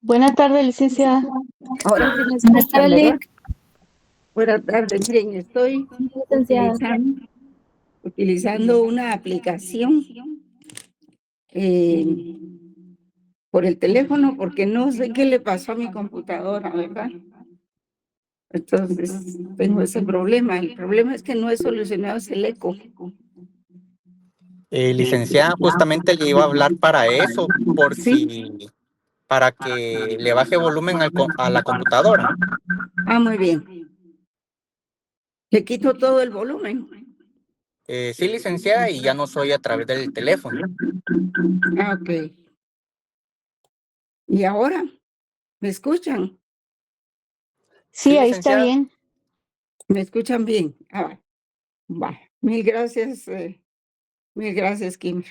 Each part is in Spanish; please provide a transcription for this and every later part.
Buenas tardes, licenciada. Ahora sí me Buenas escuchan, ¿verdad? tardes, Buenas tardes. Miren, estoy licenciada. utilizando una aplicación eh, por el teléfono porque no sé qué le pasó a mi computadora, ¿verdad? Entonces tengo ese problema. El problema es que no he solucionado el eco. Licenciada, justamente le iba a hablar para eso, ¿Sí? para que le baje volumen a la computadora. Ah, muy bien. Le quito todo el volumen. Sí, licenciada, y ya no soy a través del teléfono. Ah, ok. ¿Y ahora? ¿Me escuchan? Sí, Sí, ahí está licenciada. bien. ¿Me escuchan bien? Ah, va. Mil gracias, Kim.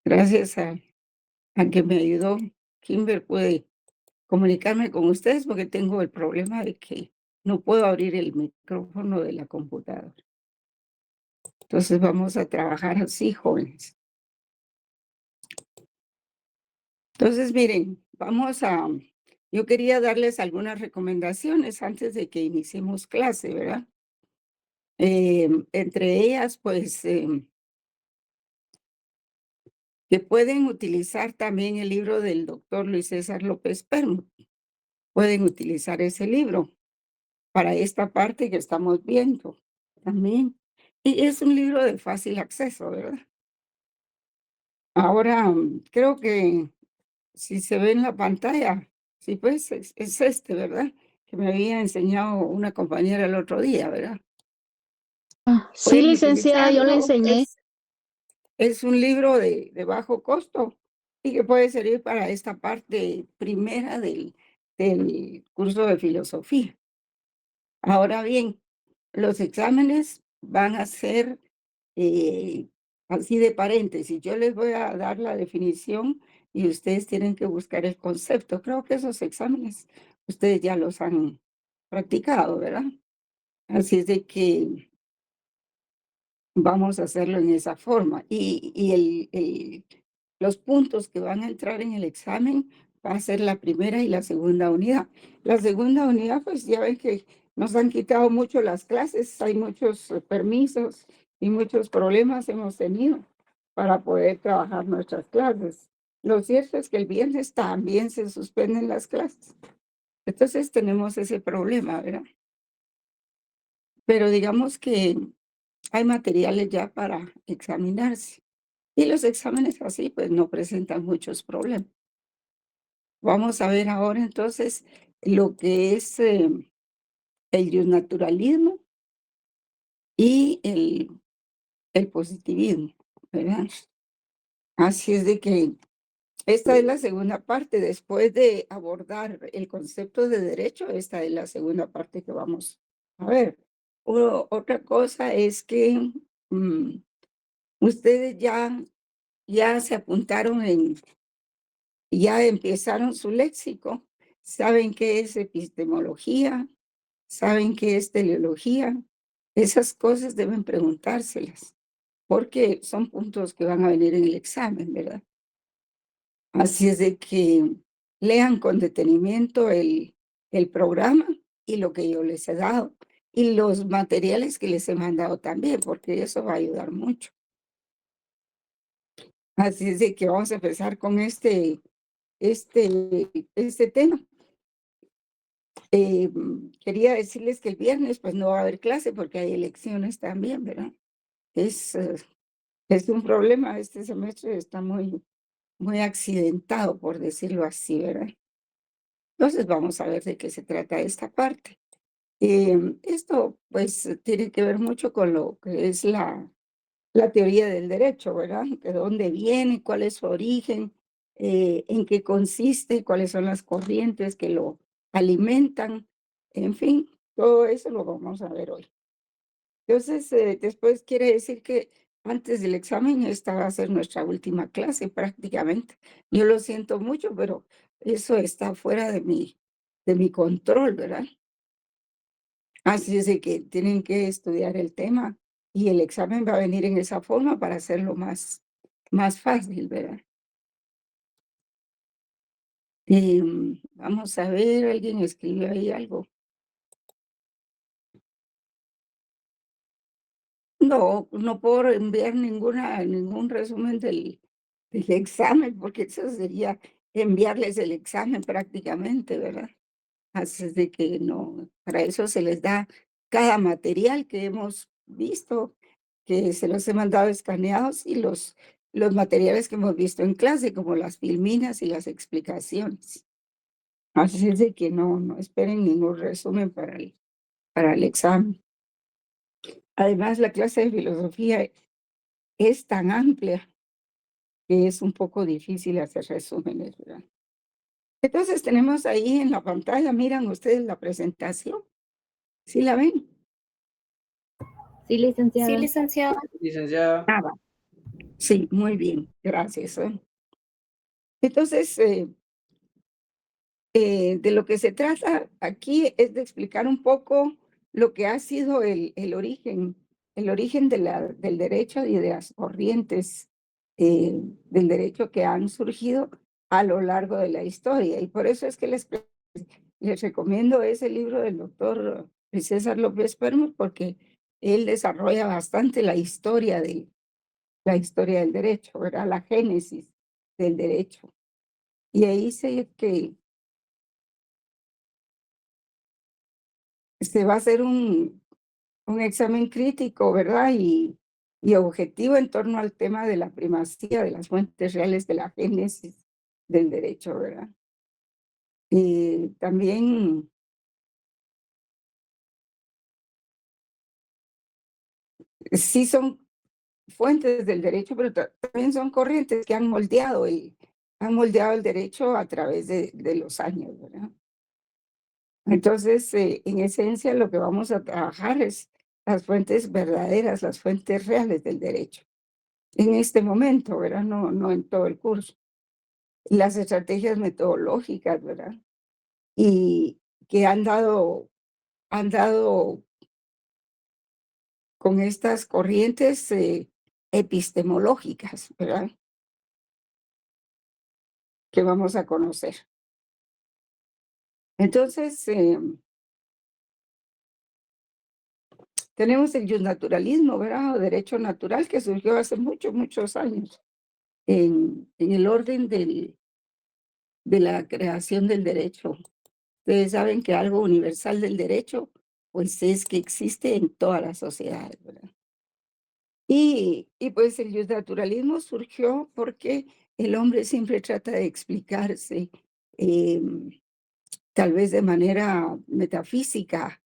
Gracias a que me ayudó Kimber, pude comunicarme con ustedes porque tengo el problema de que no puedo abrir el micrófono de la computadora. Entonces vamos a trabajar así, jóvenes. Entonces, miren, yo quería darles algunas recomendaciones antes de que iniciemos clase, ¿verdad? Entre ellas, pues, que pueden utilizar también el libro del doctor Luis César López Permo. Pueden utilizar ese libro para esta parte que estamos viendo también. Y es un libro de fácil acceso, ¿verdad? Ahora, creo que si se ve en la pantalla, sí, pues es este, ¿verdad? Que me había enseñado una compañera el otro día, ¿verdad? Sí, Pueden licenciada, yo le utilizarlo. enseñé. Es un libro de bajo costo y que puede servir para esta parte primera del curso de filosofía. Ahora bien, los exámenes van a ser así de paréntesis. Yo les voy a dar la definición y ustedes tienen que buscar el concepto. Creo que esos exámenes ustedes ya los han practicado, ¿verdad? Así es de que vamos a hacerlo en esa forma. Los puntos que van a entrar en el examen va a ser la primera y la segunda unidad. La segunda unidad, pues ya ven que nos han quitado mucho las clases, hay muchos permisos y muchos problemas hemos tenido para poder trabajar nuestras clases. Lo cierto es que el viernes también se suspenden las clases. Entonces tenemos ese problema, ¿verdad? Pero digamos que hay materiales ya para examinarse. Y los exámenes así, pues no presentan muchos problemas. Vamos a ver ahora entonces lo que es el naturalismo y el positivismo, ¿verdad? Así es de que esta es la segunda parte. Después de abordar el concepto de derecho, esta es la segunda parte que vamos a ver. Otra cosa es que ustedes ya se apuntaron ya empezaron su léxico, saben qué es epistemología, saben qué es teleología. Esas cosas deben preguntárselas, porque son puntos que van a venir en el examen, ¿verdad? Así es de que lean con detenimiento el programa y lo que yo les he dado, y los materiales que les he mandado también, porque eso va a ayudar mucho. Así es de que vamos a empezar con este tema. Quería decirles que el viernes pues no va a haber clase porque hay elecciones también, ¿verdad? Es, eh, es un problema, este semestre está muy accidentado, por decirlo así, ¿verdad? Entonces vamos a ver de qué se trata esta parte. Esto pues tiene que ver mucho con lo que es la teoría del derecho, ¿verdad? De dónde viene, cuál es su origen, en qué consiste, cuáles son las corrientes que lo alimentan, en fin, todo eso lo vamos a ver hoy. Entonces, después quiere decir que antes del examen esta va a ser nuestra última clase prácticamente. Yo lo siento mucho, pero eso está fuera de mi control, ¿verdad? Así es de que tienen que estudiar el tema y el examen va a venir en esa forma para hacerlo más fácil, ¿verdad? Vamos a ver, alguien escribió ahí algo. No, no puedo enviar ningún resumen del examen, porque eso sería enviarles el examen prácticamente, ¿verdad? Así es de que no, para eso se les da cada material que hemos visto, que se los he mandado escaneados y los materiales que hemos visto en clase, como las filminas y las explicaciones. Así es de que no esperen ningún resumen para el examen. Además, la clase de filosofía es tan amplia que es un poco difícil hacer resúmenes, ¿verdad? Entonces tenemos ahí en la pantalla, miran ustedes la presentación, ¿sí la ven? Sí, licenciada. Sí, licenciada. Licenciada. Ah, va. Sí, muy bien, gracias. Entonces, de lo que se trata aquí es de explicar un poco lo que ha sido el origen del derecho y de las corrientes del derecho que han surgido a lo largo de la historia. Y por eso es que les recomiendo ese libro del doctor César López Permos, porque él desarrolla bastante la historia del derecho, ¿verdad? La génesis del derecho. Y ahí sé que se va a hacer un examen crítico, ¿verdad? Y objetivo en torno al tema de la primacía de las fuentes reales de la génesis del derecho, ¿verdad? Y también sí son fuentes del derecho, pero también son corrientes que han moldeado el derecho a través de los años, ¿verdad? Entonces, en esencia, lo que vamos a trabajar es las fuentes verdaderas, las fuentes reales del derecho. En este momento, ¿verdad? No en todo el curso. Las estrategias metodológicas, ¿verdad? Y que han dado con estas corrientes epistemológicas, ¿verdad? Que vamos a conocer. Entonces, tenemos el justnaturalismo, ¿verdad? O derecho natural que surgió hace muchos años en el orden de la creación del derecho. Ustedes saben que algo universal del derecho, pues es que existe en todas las sociedades, ¿verdad? Y pues el justnaturalismo surgió porque el hombre siempre trata de explicarse, em, tal vez de manera metafísica,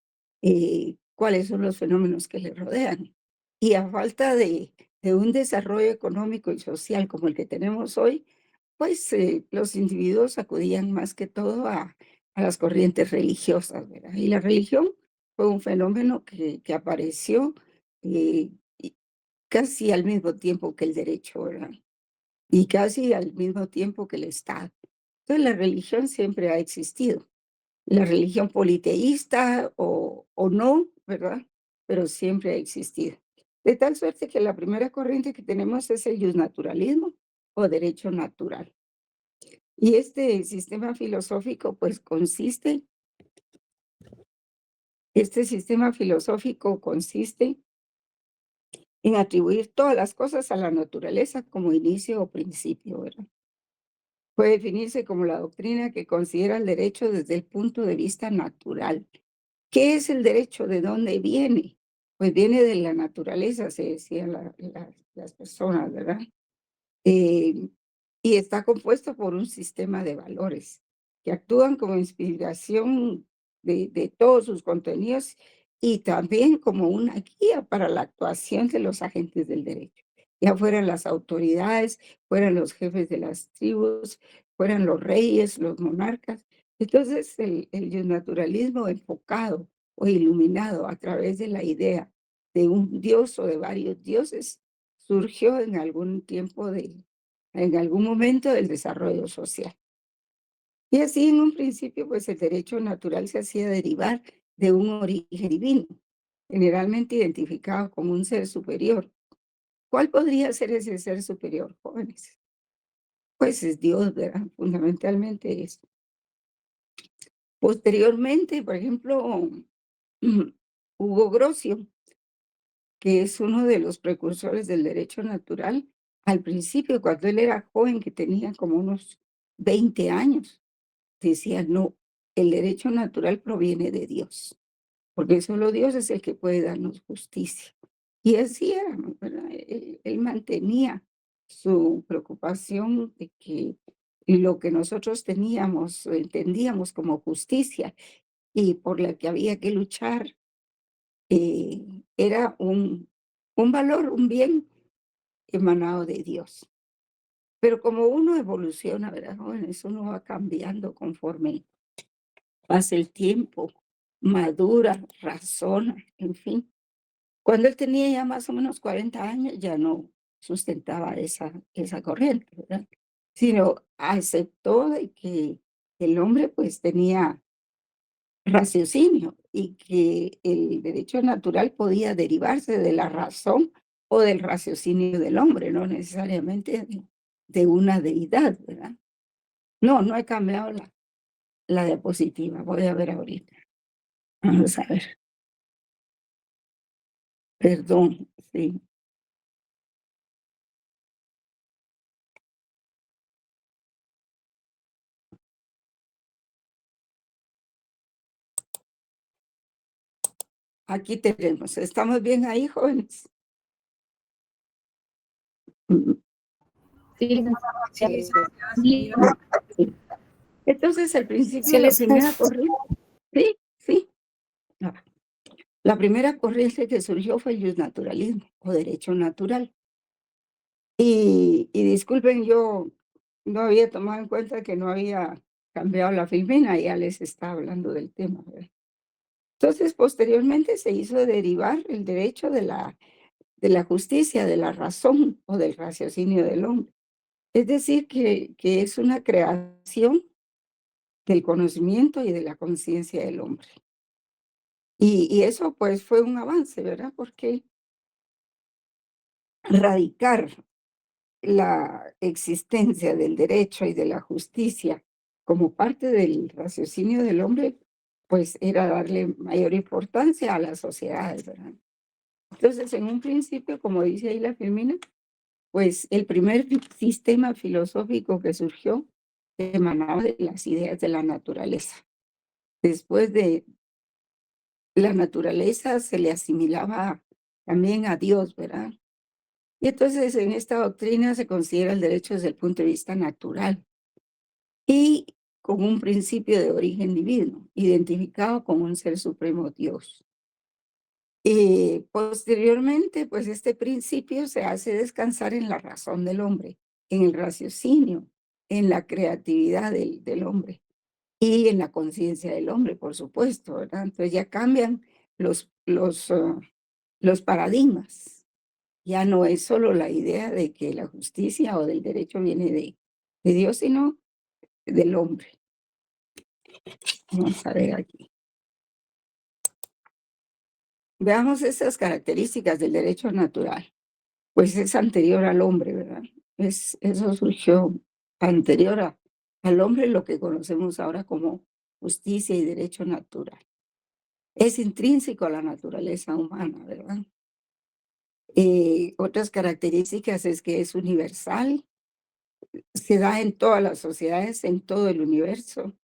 cuáles son los fenómenos que le rodean. Y a falta de un desarrollo económico y social como el que tenemos hoy, pues los individuos acudían más que todo a las corrientes religiosas, ¿verdad? Y la religión fue un fenómeno que apareció eh, y casi al mismo tiempo que el derecho, ¿verdad? Y casi al mismo tiempo que el Estado. Entonces la religión siempre ha existido. La religión politeísta o no, ¿verdad? Pero siempre ha existido. De tal suerte que la primera corriente que tenemos es el justnaturalismo o derecho natural. Y este sistema filosófico, pues este sistema filosófico consiste en atribuir todas las cosas a la naturaleza como inicio o principio, ¿verdad? Puede definirse como la doctrina que considera el derecho desde el punto de vista natural. ¿Qué es el derecho? ¿De dónde viene? Pues viene de la naturaleza, se decían las personas, ¿verdad? Eh, y está compuesto por un sistema de valores que actúan como inspiración de todos sus contenidos y también como una guía para la actuación de los agentes del derecho, ya fueran las autoridades, fueran los jefes de las tribus, fueran los reyes, los monarcas. Entonces, el naturalismo enfocado o iluminado a través de la idea de un dios o de varios dioses surgió en algún momento del desarrollo social. Y así en un principio, pues el derecho natural se hacía derivar de un origen divino, generalmente identificado como un ser superior. ¿Cuál podría ser ese ser superior, jóvenes? pues es Dios, ¿verdad? Fundamentalmente es. Posteriormente, por ejemplo, Hugo Grocio, que es uno de los precursores del derecho natural, al principio, cuando él era joven, que tenía como unos 20 años, decía, no, el derecho natural proviene de Dios, porque solo Dios es el que puede darnos justicia. Y así era, ¿no? ¿Verdad? Él mantenía su preocupación de que lo que nosotros teníamos, entendíamos como justicia y por la que había que luchar, era un valor, un bien emanado de Dios. Pero como uno evoluciona, ¿verdad, jóvenes? Uno va cambiando conforme pasa el tiempo, madura, razona, en fin. Cuando él tenía ya más o menos 40 años, ya no sustentaba esa corriente, ¿verdad? Sino aceptó de que el hombre pues tenía raciocinio y que el derecho natural podía derivarse de la razón o del raciocinio del hombre, no necesariamente de una deidad, ¿verdad? No, no he cambiado la diapositiva, voy a ver ahorita. Vamos a ver, perdón, sí. Aquí tenemos, ¿estamos bien ahí, jóvenes? Mm, Sí, licenciada. sí. Entonces, al principio, Sí, la licenciada. primera corriente, sí, sí. Ah, la primera corriente que surgió fue el naturalismo o derecho natural. Y disculpen, yo no había tomado en cuenta que no había cambiado la filmina, ya les estaba hablando del tema, ¿verdad? Entonces, posteriormente se hizo derivar el derecho de la justicia, de la razón o del raciocinio del hombre. Es decir, que es una creación del conocimiento y de la conciencia del hombre. Y eso pues fue un avance, ¿verdad? Porque radicar la existencia del derecho y de la justicia como parte del raciocinio del hombre, pues era darle mayor importancia a las sociedades, ¿verdad? Entonces, en un principio, como dice ahí la Filmina, pues el primer sistema filosófico que surgió emanaba de las ideas de la naturaleza. Después de la naturaleza se le asimilaba también a Dios, ¿verdad? Y entonces en esta doctrina se considera el derecho desde el punto de vista natural y con un principio de origen divino, identificado con un ser supremo Dios. Y posteriormente, pues este principio se hace descansar en la razón del hombre, en el raciocinio, en la creatividad del hombre y en la conciencia del hombre, por supuesto, ¿verdad? Entonces ya cambian los paradigmas. Ya no es solo la idea de que la justicia o del derecho viene de Dios, sino del hombre. Vamos a ver aquí. Veamos esas características del derecho natural. Pues es anterior al hombre, ¿verdad? Eso surgió anterior al hombre, lo que conocemos ahora como justicia y derecho natural. Es intrínseco a la naturaleza humana, ¿verdad? Otras características es que es universal, se da en todas las sociedades, en todo el universo,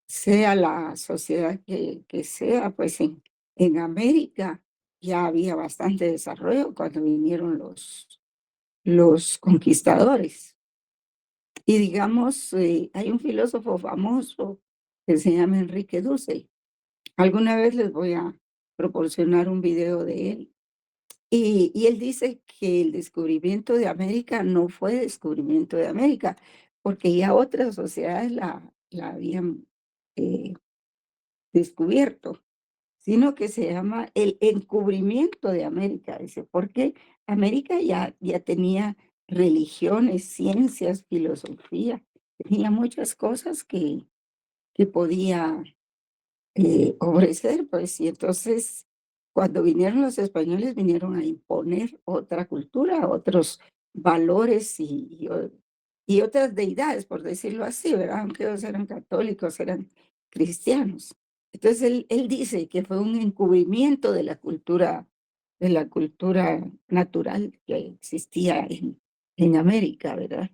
sea la sociedad que sea, pues en América ya había bastante desarrollo cuando vinieron los conquistadores. Y digamos, hay un filósofo famoso que se llama Enrique Dussel. Alguna vez les voy a proporcionar un video de él. Y él dice que el descubrimiento de América no fue descubrimiento de América, porque ya otras sociedades la habían descubierto, sino que se llama el encubrimiento de América. Dice, porque América ya tenía religiones, ciencias, filosofía, tenía muchas cosas que podía ofrecer, pues, y entonces cuando vinieron los españoles vinieron a imponer otra cultura, otros valores y otras deidades, por decirlo así, ¿verdad? Aunque ellos eran católicos, eran cristianos. Entonces él dice que fue un encubrimiento de la cultura natural que existía en América, ¿verdad?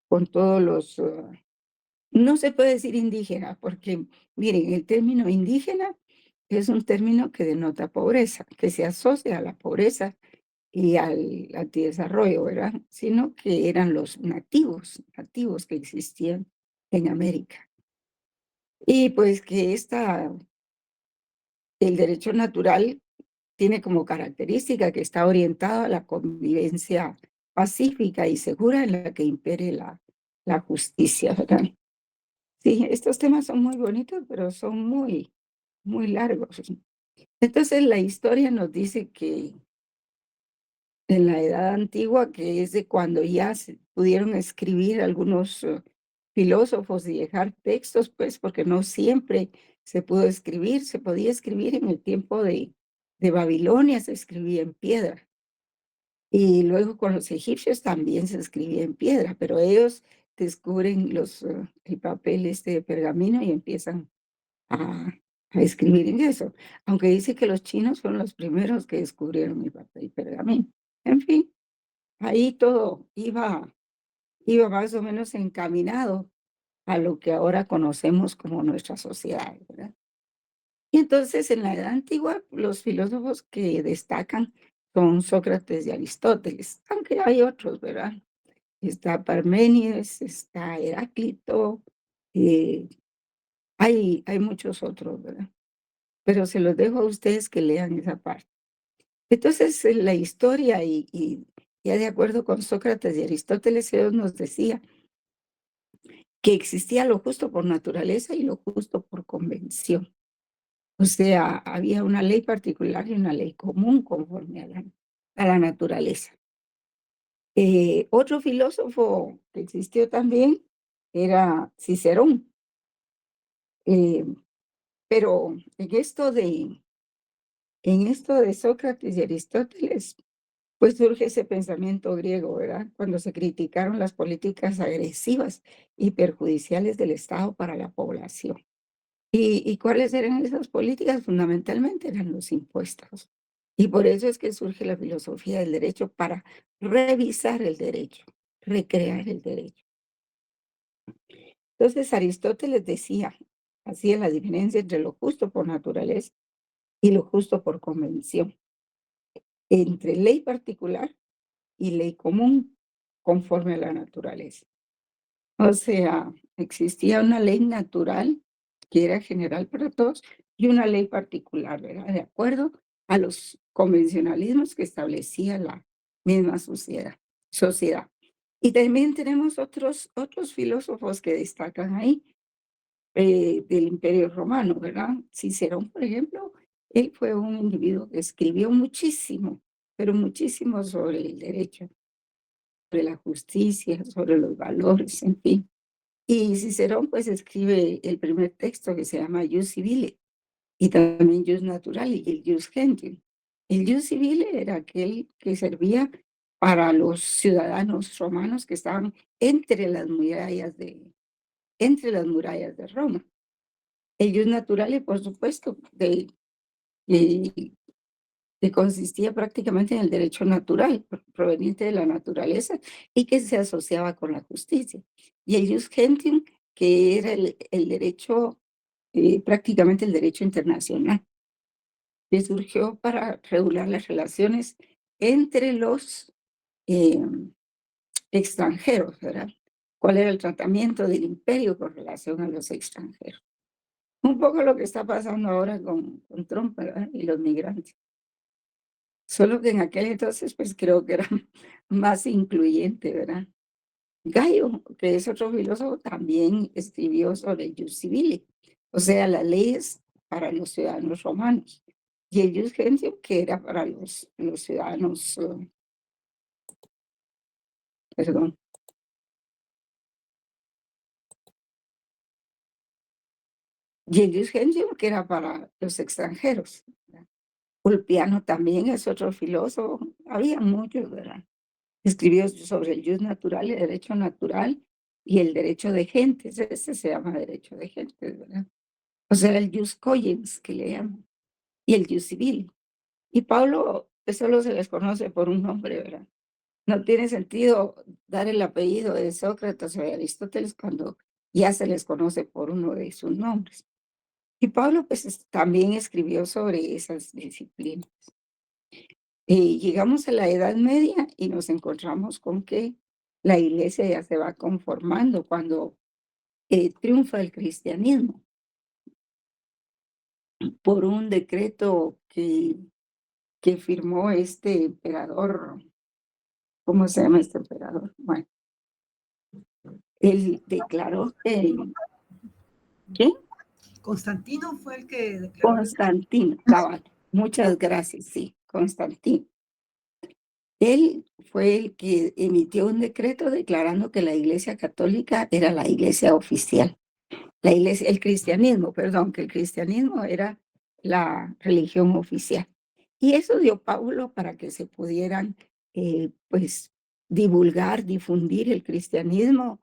Con todos los, no se puede decir indígena, porque miren, el término indígena es un término que denota pobreza, que se asocia a la pobreza y al antidesarrollo, ¿verdad? Sino que eran los nativos que existían en América. Y pues que el derecho natural tiene como característica que está orientado a la convivencia pacífica y segura en la que impere la justicia, ¿verdad? Sí, estos temas son muy bonitos, pero son muy largos. Entonces la historia nos dice que en la edad antigua, que es de cuando ya se pudieron escribir algunos filósofos y dejar textos, pues porque no siempre se pudo escribir, se podía escribir en el tiempo de Babilonia, se escribía en piedra. Y luego con los egipcios también se escribía en piedra, pero ellos descubren el papel de pergamino y empiezan a, a escribir en eso. Aunque dice que los chinos fueron los primeros que descubrieron el papel pergamino. En fin, ahí todo iba más o menos encaminado a lo que ahora conocemos como nuestra sociedad, ¿verdad? Y entonces en la edad antigua los filósofos que destacan son Sócrates y Aristóteles, aunque hay otros, ¿verdad? Está Parménides, está Heráclito, eh, hay muchos otros, ¿verdad? Pero se los dejo a ustedes que lean esa parte. Entonces, la historia y ya de acuerdo con Sócrates y Aristóteles, ellos nos decía que existía lo justo por naturaleza y lo justo por convención. O sea, había una ley particular y una ley común conforme a la naturaleza. Otro filósofo que existió también era Cicerón. Eh, pero en esto de Sócrates y Aristóteles, pues surge ese pensamiento griego, ¿verdad? Cuando se criticaron las políticas agresivas y perjudiciales del Estado para la población. ¿Y cuáles eran esas políticas? Fundamentalmente eran los impuestos. Y por eso es que surge la filosofía del derecho para revisar el derecho, recrear el derecho. Entonces Aristóteles decía, hacía la diferencia entre lo justo por naturaleza y lo justo por convención, entre ley particular y ley común conforme a la naturaleza. O sea, existía una ley natural que era general para todos y una ley particular, ¿verdad? De acuerdo a los convencionalismos que establecía la misma sociedad. Y también tenemos otros filósofos que destacan ahí del Imperio Romano, ¿verdad? Cicerón, por ejemplo, él fue un individuo que escribió muchísimo, pero muchísimo sobre el derecho, sobre la justicia, sobre los valores, en fin. Y Cicerón pues escribe el primer texto que se llama Jus Civile y también Jus Naturale y el Jus Gentium. El Jus Civile era aquel que servía para los ciudadanos romanos que estaban entre las murallas de Roma. El Jus Naturale, por supuesto, que consistía prácticamente en el derecho natural, proveniente de la naturaleza, y que se asociaba con la justicia. Y el jus gentium, que era el derecho, prácticamente el derecho internacional, que surgió para regular las relaciones entre los eh, extranjeros, ¿verdad? ¿Cuál era el tratamiento del imperio con relación a los extranjeros? Un poco lo que está pasando ahora con Trump, ¿verdad? Y los migrantes. Solo que en aquel entonces, pues creo que era más incluyente, ¿verdad? Gallo, que es otro filósofo, también escribió sobre el Jus Civile, o sea, las leyes para los ciudadanos romanos. Y el Jus Gentium, que era para los ciudadanos, perdón, y el Jus Gentium, que era para los extranjeros. ¿Verdad? Ulpiano también es otro filósofo, había muchos, ¿verdad? Escribió sobre el Jus Natural, el derecho natural, y el derecho de gentes. Este se llama derecho de gentes, ¿verdad? O sea, el jus cogens, que le llaman, y el jus civil. Y Pablo, solo se les conoce por un nombre, ¿verdad? No tiene sentido dar el apellido de Sócrates o de Aristóteles cuando ya se les conoce por uno de sus nombres. Y Pablo, pues, también escribió sobre esas disciplinas. Llegamos a la Edad Media y nos encontramos con que la iglesia ya se va conformando cuando triunfa el cristianismo por un decreto que firmó este emperador. ¿Cómo se llama este emperador? Bueno, él declaró que, ¿qué? Constantino fue el que declaró. Constantino, cabal. Muchas gracias, sí, Constantino. Él fue el que emitió un decreto declarando que la Iglesia Católica era la iglesia oficial. La iglesia, el cristianismo, perdón, que el cristianismo era la religión oficial. Y eso dio Pablo para que se pudieran, pues, divulgar, difundir el cristianismo,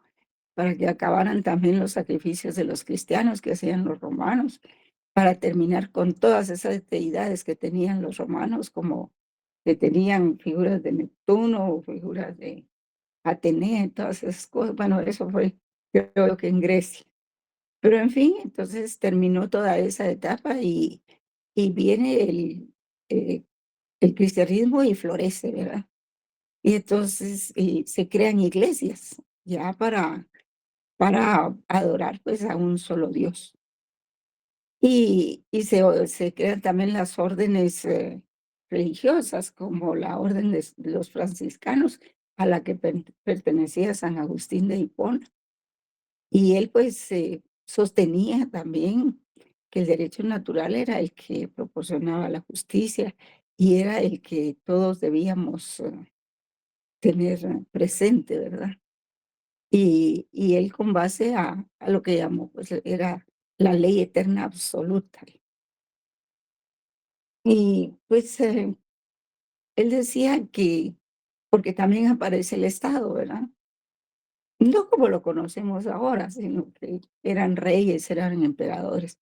para que acabaran también los sacrificios de los cristianos que hacían los romanos, para terminar con todas esas deidades que tenían los romanos, como que tenían figuras de Neptuno, figuras de Atenea, y todas esas cosas. Bueno, eso fue, creo que en Grecia. Pero en fin, entonces terminó toda esa etapa y viene el cristianismo y florece, ¿verdad? Y entonces se crean iglesias ya para adorar pues a un solo Dios. Y se crean también las órdenes religiosas, como la orden de los franciscanos, a la que pertenecía San Agustín de Hipona. Y él pues sostenía también que el derecho natural era el que proporcionaba la justicia y era el que todos debíamos tener presente, ¿verdad? Y él con base a lo que llamó, pues era la ley eterna absoluta. Y pues él decía que, porque también aparece el Estado, ¿verdad? No como lo conocemos ahora, sino que eran reyes, eran emperadores.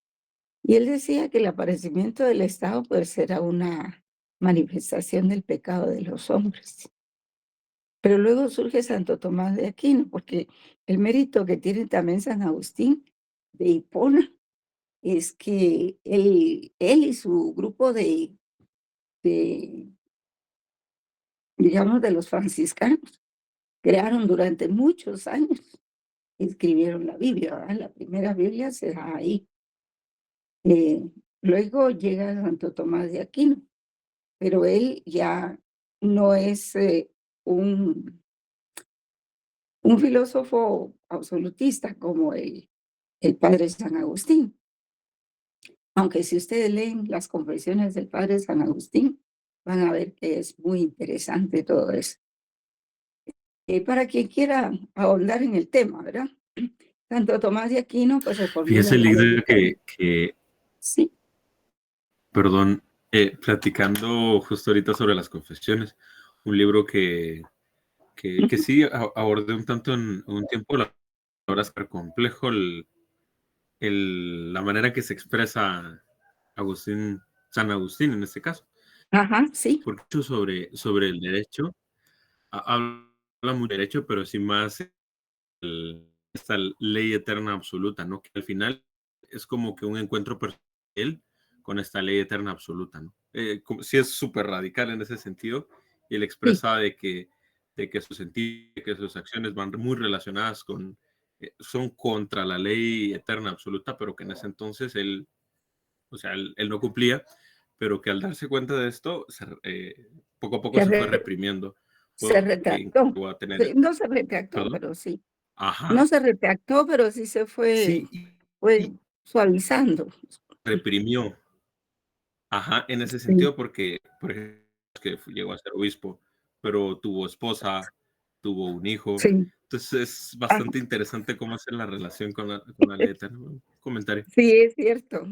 Y él decía que el aparecimiento del Estado pues era una manifestación del pecado de los hombres. Pero luego surge Santo Tomás de Aquino, porque el mérito que tiene también San Agustín de Hipona es que él y su grupo de, digamos, de los franciscanos, crearon durante muchos años, escribieron la Biblia, ¿verdad? La primera Biblia se da ahí. Luego llega Santo Tomás de Aquino, pero él ya no es un filósofo absolutista como el padre San Agustín. Aunque si ustedes leen las confesiones del padre San Agustín, van a ver que es muy interesante todo eso. Para quien quiera ahondar en el tema, ¿verdad? Santo Tomás de Aquino, pues reformula Fíjese, la ley líder, eterna. que Sí. perdón, platicando justo ahorita sobre las confesiones, un libro que sí abordé un tanto en un tiempo, la verdad es que complejo la manera que se expresa San Agustín en este caso, Ajá, sí. porque mucho sobre el derecho, habla muy de derecho, pero sí más esta ley eterna absoluta, ¿no? Que al final es como que un encuentro personal con esta ley eterna absoluta, ¿no? Sí es súper radical en ese sentido, y él Sí. expresa de que sus sentidos, que sus acciones van muy relacionadas son contra la ley eterna absoluta, pero que en ese entonces él, o sea, él no cumplía, pero que al darse cuenta de esto, poco a poco Se, se fue re- reprimiendo, se que retractó. llegó a tener, Sí, no se retractó, perdón, pero sí. No ajá, se retractó, pero sí se sí, fue y suavizando. reprimió, ajá, en ese Sí, sentido, porque, por ejemplo, que llegó a ser obispo, pero tuvo esposa, tuvo un hijo, sí. entonces es Ajá. bastante interesante cómo hacer la relación con la letra, ¿no? comentario. Sí, es cierto,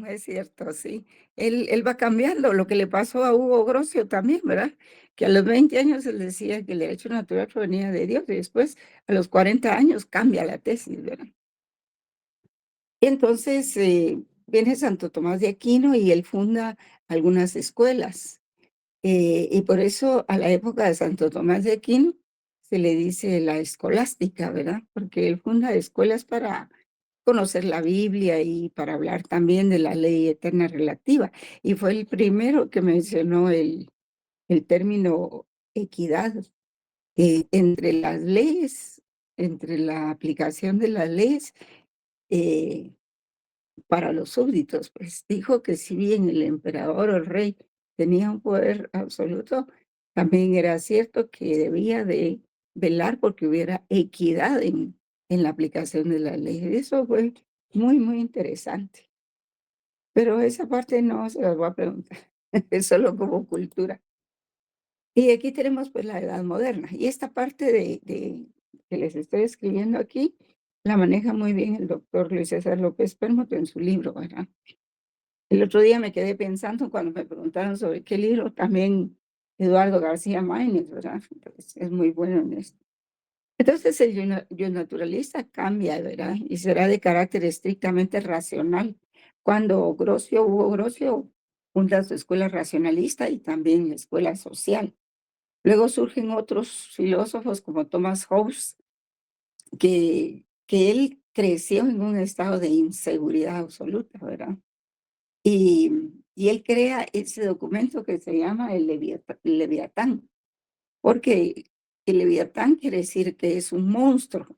sí. Él va cambiando, lo que le pasó a Hugo Grocio también, ¿verdad? Que a los 20 años él decía que el derecho natural provenía de Dios y después a los 40 años cambia la tesis, ¿verdad? Y entonces viene Santo Tomás de Aquino y él funda algunas escuelas. Y por eso a la época de Santo Tomás de Aquino se le dice la escolástica, ¿verdad? Porque él funda escuelas para conocer la Biblia y para hablar también de la ley eterna relativa. Y fue el primero que mencionó el término equidad entre las leyes, entre la aplicación de las leyes eh, para los súbditos. Pues dijo que si bien el emperador o el rey tenía un poder absoluto, también era cierto que debía de velar porque hubiera equidad en la aplicación de la ley. Eso fue muy, muy interesante. Pero esa parte no se las voy a preguntar, es solo como cultura. Y aquí tenemos pues la edad moderna. Y esta parte que les estoy escribiendo aquí, la maneja muy bien el doctor Luis César López Pérmuto en su libro, ¿verdad? El otro día me quedé pensando cuando me preguntaron sobre qué libro, también Eduardo García Maínez, ¿verdad? Entonces, es muy bueno en esto. Entonces el yo naturalista cambia, ¿verdad? Y será de carácter estrictamente racional. Cuando Hugo Grocio funda su escuela racionalista y también la escuela social. Luego surgen otros filósofos como Thomas Hobbes, que él creció en un estado de inseguridad absoluta, ¿verdad? Y él crea ese documento que se llama el Leviatán, porque el Leviatán quiere decir que es un monstruo.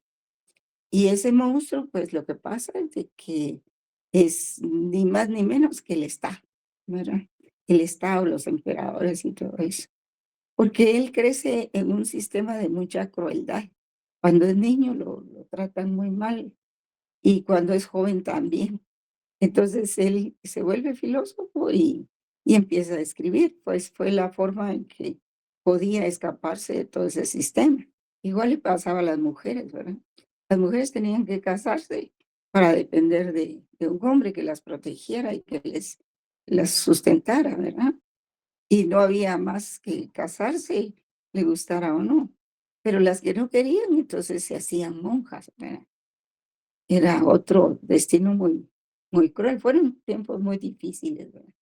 Y ese monstruo, pues lo que pasa es de que es ni más ni menos que el Estado, ¿verdad? El Estado, los emperadores y todo eso. Porque él crece en un sistema de mucha crueldad. Cuando es niño lo tratan muy mal y cuando es joven también. Entonces él se vuelve filósofo y empieza a escribir, pues fue la forma en que podía escaparse de todo ese sistema. Igual le pasaba a las mujeres, ¿verdad? Las mujeres tenían que casarse para depender de un hombre que las protegiera y que las sustentara, ¿verdad? Y no había más que casarse, le gustara o no. Pero las que no querían, entonces se hacían monjas, ¿verdad? Era otro destino muy, muy cruel. Fueron tiempos muy difíciles, ¿verdad?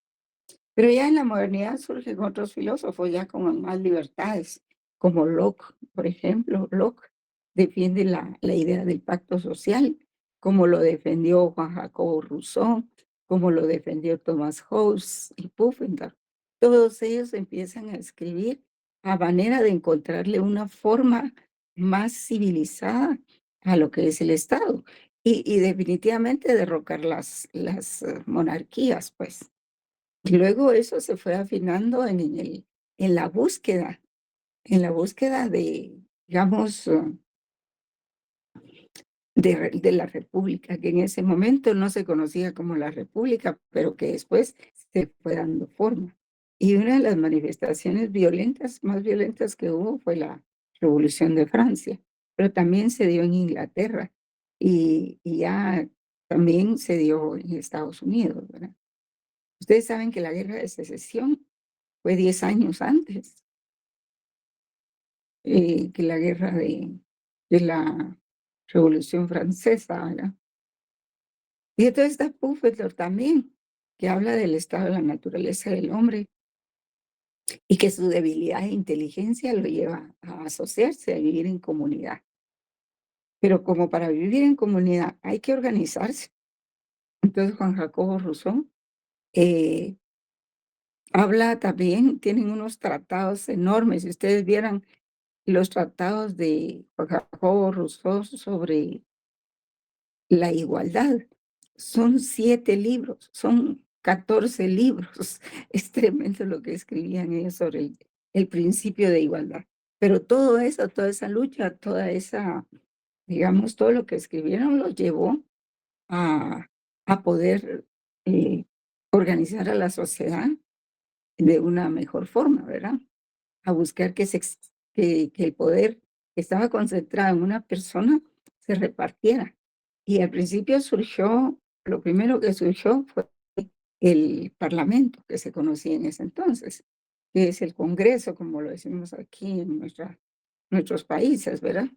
Pero ya en la modernidad surgen otros filósofos ya con más libertades, como Locke, por ejemplo. Locke defiende la idea del pacto social, como lo defendió Juan Jacobo Rousseau, como lo defendió Thomas Hobbes y Pufendorf. Todos ellos empiezan a escribir a manera de encontrarle una forma más civilizada a lo que es el Estado y definitivamente derrocar las monarquías, pues. Y luego eso se fue afinando en la búsqueda de, digamos, de la república, que en ese momento no se conocía como la república, pero que después se fue dando forma. Y una de las manifestaciones violentas, más violentas que hubo fue la Revolución de Francia, pero también se dio en Inglaterra y ya también se dio en Estados Unidos, ¿verdad? Ustedes saben que la Guerra de Secesión fue 10 años antes que la guerra de la Revolución Francesa, ¿verdad? Y entonces está Pufendorf también, que habla del estado de la naturaleza del hombre y que su debilidad e inteligencia lo lleva a asociarse, a vivir en comunidad. Pero como para vivir en comunidad hay que organizarse. Entonces Juan Jacobo Rousseau eh, habla también, tienen unos tratados enormes. Si ustedes vieran los tratados de Juan Jacobo Rousseau sobre la igualdad, son 7 libros, son 14 libros. Es tremendo lo que escribían ellos sobre el principio de igualdad. Pero todo eso, toda esa lucha, toda esa, digamos, todo lo que escribieron lo llevó a, a poder organizar a la sociedad de una mejor forma, ¿verdad? A buscar que el poder que estaba concentrado en una persona se repartiera. Y al principio surgió lo primero que surgió fue el Parlamento, que se conocía en ese entonces, que es el Congreso, como lo decimos aquí en nuestros países, ¿verdad?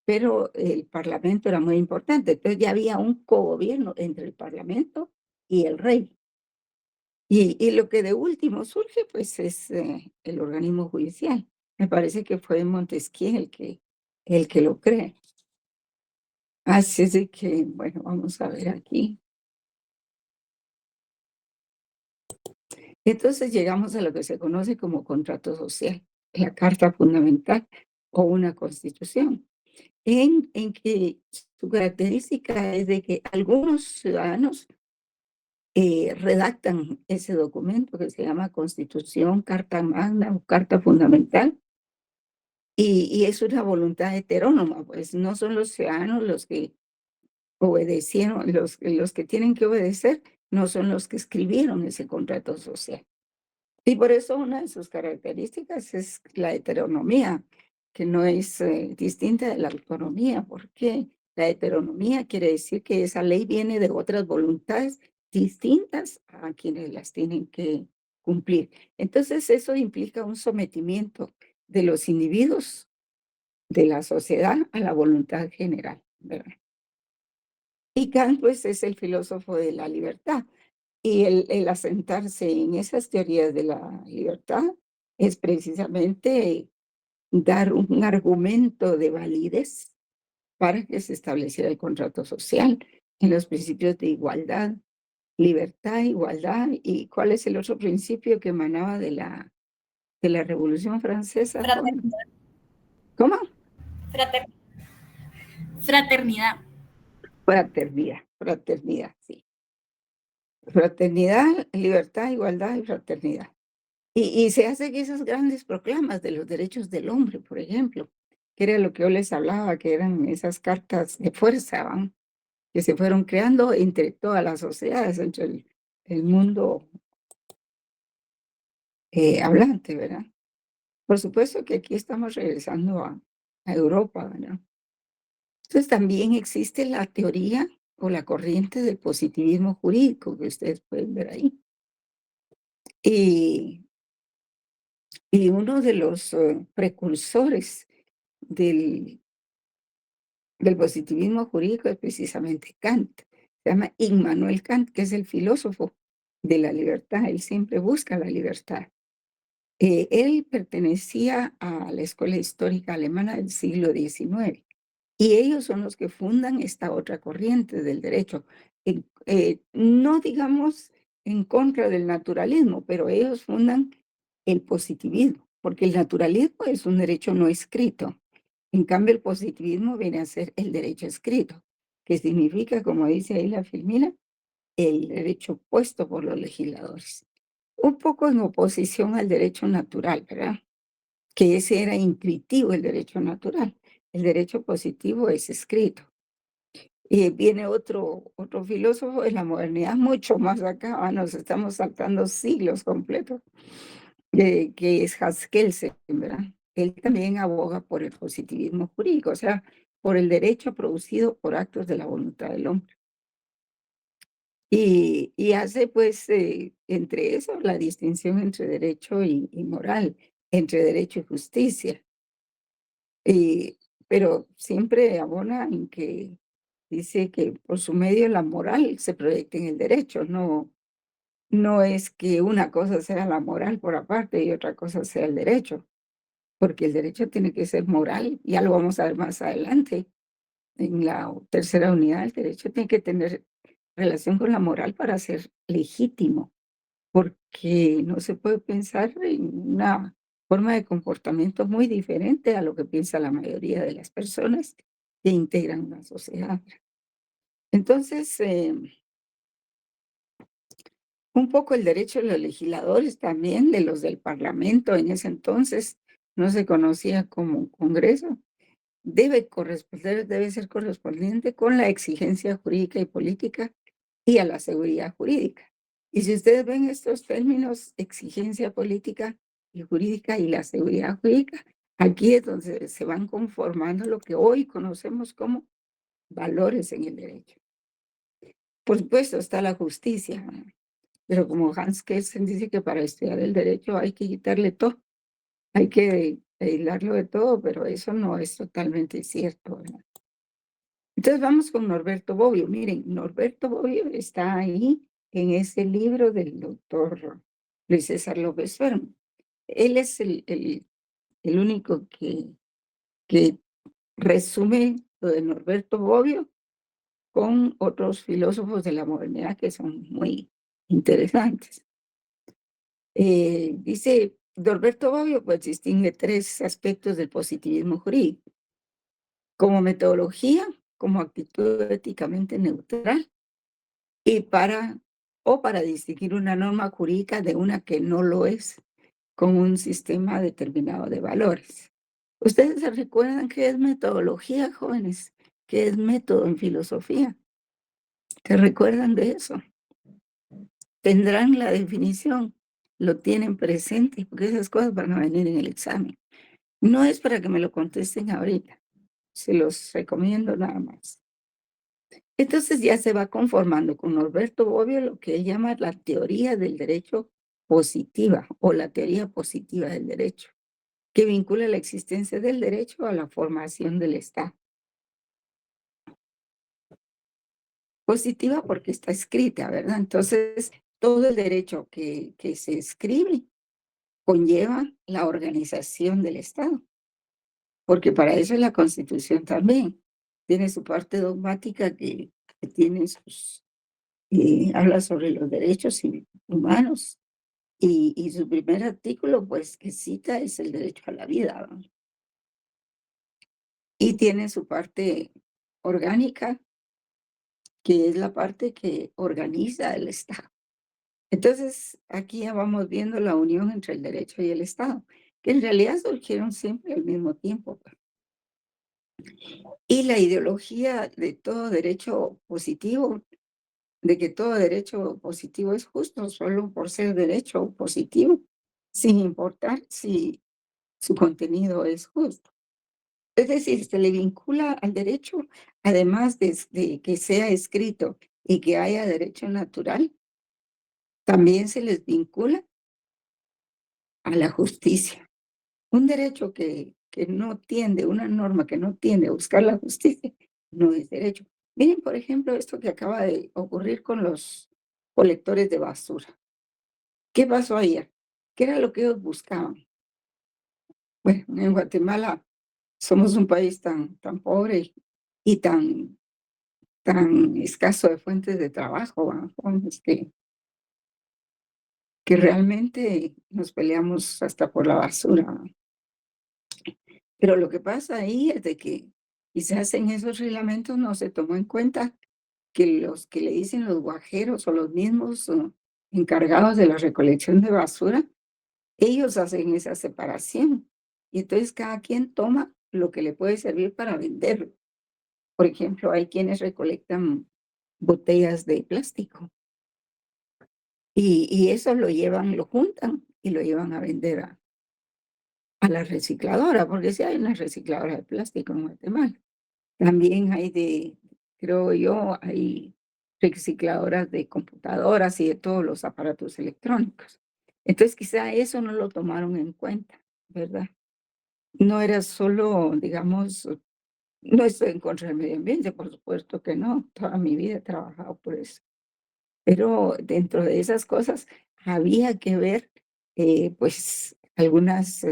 Pero el Parlamento era muy importante. Entonces ya había un cogobierno entre el Parlamento y el rey. Y lo que de último surge, pues, es el organismo judicial. Me parece que fue Montesquieu el que lo cree. Así es de que, bueno, vamos a ver aquí. Entonces llegamos a lo que se conoce como contrato social, la Carta Fundamental o una Constitución, en que su característica es de que algunos ciudadanos redactan ese documento que se llama Constitución, Carta Magna o Carta Fundamental, y es una voluntad heterónoma, pues no son los ciudadanos los que obedecieron, los que tienen que obedecer, no son los que escribieron ese contrato social. Y por eso una de sus características es la heteronomía, que no es distinta de la autonomía, porque la heteronomía quiere decir que esa ley viene de otras voluntades distintas a quienes las tienen que cumplir. Entonces eso implica un sometimiento de los individuos de la sociedad a la voluntad general, ¿verdad? Y Kant, pues, es el filósofo de la libertad. Y el asentarse en esas teorías de la libertad es precisamente dar un argumento de validez para que se estableciera el contrato social en los principios de igualdad, libertad, igualdad. ¿Y cuál es el otro principio que emanaba de la Revolución Francesa? Fraternidad. ¿Cómo? Fraternidad. Fraternidad, sí. Fraternidad, libertad, igualdad y fraternidad. Y se hacen esas grandes proclamas de los derechos del hombre, por ejemplo, que era lo que yo les hablaba, que eran esas cartas de fuerza, ¿van? Que se fueron creando entre todas las sociedades, entre el mundo hablante, ¿verdad? Por supuesto que aquí estamos regresando a Europa, ¿verdad? Entonces también existe la teoría o la corriente del positivismo jurídico, que ustedes pueden ver ahí. Y uno de los precursores del positivismo jurídico es precisamente Kant. Se llama Immanuel Kant, que es el filósofo de la libertad. Él siempre busca la libertad. Él pertenecía a la escuela histórica alemana del siglo XIX. Y ellos son los que fundan esta otra corriente del derecho. No digamos en contra del naturalismo, pero ellos fundan el positivismo, porque el naturalismo es un derecho no escrito. En cambio, el positivismo viene a ser el derecho escrito, que significa, como dice ahí la Filmina, el derecho puesto por los legisladores. Un poco en oposición al derecho natural, ¿verdad? Que ese era intuitivo, el derecho natural. El derecho positivo es escrito. Y viene otro filósofo de la modernidad, mucho más acá, nos estamos saltando siglos completos, que es Haskell, ¿verdad? Él también aboga por el positivismo jurídico, o sea, por el derecho producido por actos de la voluntad del hombre. Y hace, pues, entre eso, la distinción entre derecho y moral, entre derecho y justicia. Pero siempre abona en que dice que por su medio la moral se proyecta en el derecho, no es que una cosa sea la moral por aparte y otra cosa sea el derecho, porque el derecho tiene que ser moral, ya lo vamos a ver más adelante. En la tercera unidad, el derecho tiene que tener relación con la moral para ser legítimo, porque no se puede pensar en una forma de comportamiento muy diferente a lo que piensa la mayoría de las personas que integran una sociedad. Entonces, un poco el derecho de los legisladores también, de los del Parlamento en ese entonces, no se conocía como Congreso, debe ser correspondiente con la exigencia jurídica y política y a la seguridad jurídica. Y si ustedes ven estos términos, exigencia política y jurídica y la seguridad jurídica, aquí es donde se van conformando lo que hoy conocemos como valores en el derecho. Por supuesto, está la justicia, ¿verdad? Pero como Hans Kelsen dice que para estudiar el derecho hay que quitarle todo, hay que aislarlo de todo, pero eso no es totalmente cierto, ¿verdad? Entonces vamos con Norberto Bobbio. Miren, Norberto Bobbio está ahí en ese libro del doctor Luis César López Fermo. Él es el único que resume lo de Norberto Bobbio con otros filósofos de la modernidad que son muy interesantes. Dice Norberto Bobbio, pues distingue 3 aspectos del positivismo jurídico: como metodología, como actitud éticamente neutral, y para distinguir una norma jurídica de una que no lo es, con un sistema determinado de valores. ¿Ustedes se recuerdan qué es metodología, jóvenes? ¿Qué es método en filosofía? ¿Se recuerdan de eso? Tendrán la definición, lo tienen presente, porque esas cosas van a venir en el examen. No es para que me lo contesten ahorita, se los recomiendo nada más. Entonces ya se va conformando con Norberto Bobbio lo que él llama la teoría del derecho positiva o la teoría positiva del derecho, que vincula la existencia del derecho a la formación del Estado. Positiva porque está escrita, ¿verdad? Entonces, todo el derecho que se escribe conlleva la organización del Estado, porque para eso es la Constitución también. Tiene su parte dogmática que tiene sus, habla sobre los derechos humanos, y su primer artículo, pues, que cita es el derecho a la vida, ¿no? Y tiene su parte orgánica, que es la parte que organiza el Estado. Entonces, aquí ya vamos viendo la unión entre el derecho y el Estado, que en realidad surgieron siempre al mismo tiempo. Y la ideología de todo derecho positivo, de que todo derecho positivo es justo solo por ser derecho positivo, sin importar si su contenido es justo. Es decir, se le vincula al derecho, además de que sea escrito y que haya derecho natural, también se les vincula a la justicia. Un derecho que no tiende, una norma que no tiende a buscar la justicia, no es derecho. Miren, por ejemplo, esto que acaba de ocurrir con los colectores de basura. ¿Qué pasó ayer? ¿Qué era lo que ellos buscaban? Bueno, en Guatemala somos un país tan pobre y tan escaso de fuentes de trabajo, ¿verdad? Jóvenes que realmente nos peleamos hasta por la basura, ¿verdad? Pero lo que pasa ahí es de que quizás en esos reglamentos no se tomó en cuenta que los que le dicen los guajeros o los mismos encargados de la recolección de basura, ellos hacen esa separación. Y entonces cada quien toma lo que le puede servir para venderlo. Por ejemplo, hay quienes recolectan botellas de plástico y eso lo llevan, lo juntan y lo llevan a vender a la recicladora, porque sí hay una recicladora de plástico en Guatemala. También creo yo, hay recicladoras de computadoras y de todos los aparatos electrónicos. Entonces, quizá eso no lo tomaron en cuenta, ¿verdad? No era solo, digamos, no estoy en contra del medio ambiente, por supuesto que no, toda mi vida he trabajado por eso. Pero dentro de esas cosas había que ver, pues, algunas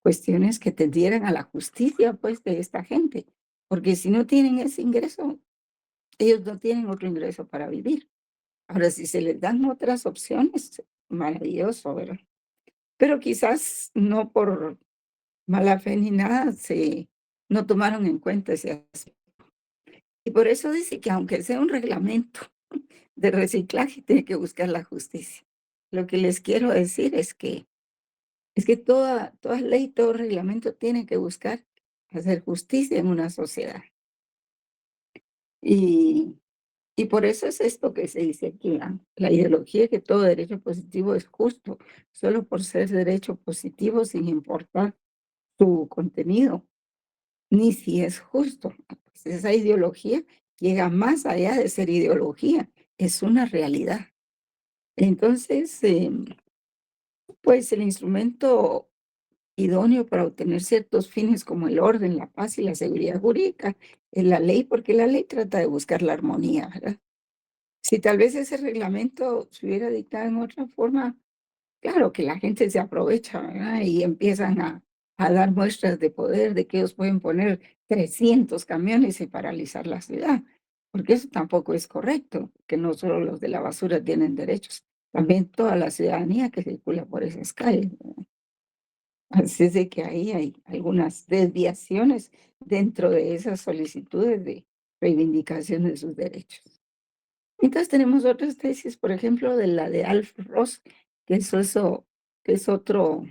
cuestiones que tendieran a la justicia, pues, de esta gente, porque si no tienen ese ingreso, ellos no tienen otro ingreso para vivir. Ahora, si se les dan otras opciones, maravilloso, ¿verdad? Pero quizás no por mala fe ni nada, no tomaron en cuenta ese aspecto. Y por eso dice que aunque sea un reglamento de reciclaje, tiene que buscar la justicia. Lo que les quiero decir es que toda ley, todo reglamento tiene que buscar hacer justicia en una sociedad. Y por eso es esto que se dice aquí, la ideología de que todo derecho positivo es justo, solo por ser derecho positivo sin importar su contenido, ni si es justo. Pues esa ideología llega más allá de ser ideología, es una realidad. Entonces, pues el instrumento idóneo para obtener ciertos fines como el orden, la paz y la seguridad jurídica es la ley, porque la ley trata de buscar la armonía, ¿verdad? Si tal vez ese reglamento se hubiera dictado en otra forma, claro que la gente se aprovecha, ¿verdad? Y empiezan a dar muestras de poder, de que ellos pueden poner 300 camiones y paralizar la ciudad, porque eso tampoco es correcto, que no solo los de la basura tienen derechos, también toda la ciudadanía que circula por esas calles, ¿verdad? Así es de que ahí hay algunas desviaciones dentro de esas solicitudes de reivindicación de sus derechos. Entonces tenemos otras tesis, por ejemplo, de la de Alf Ross, que que es otro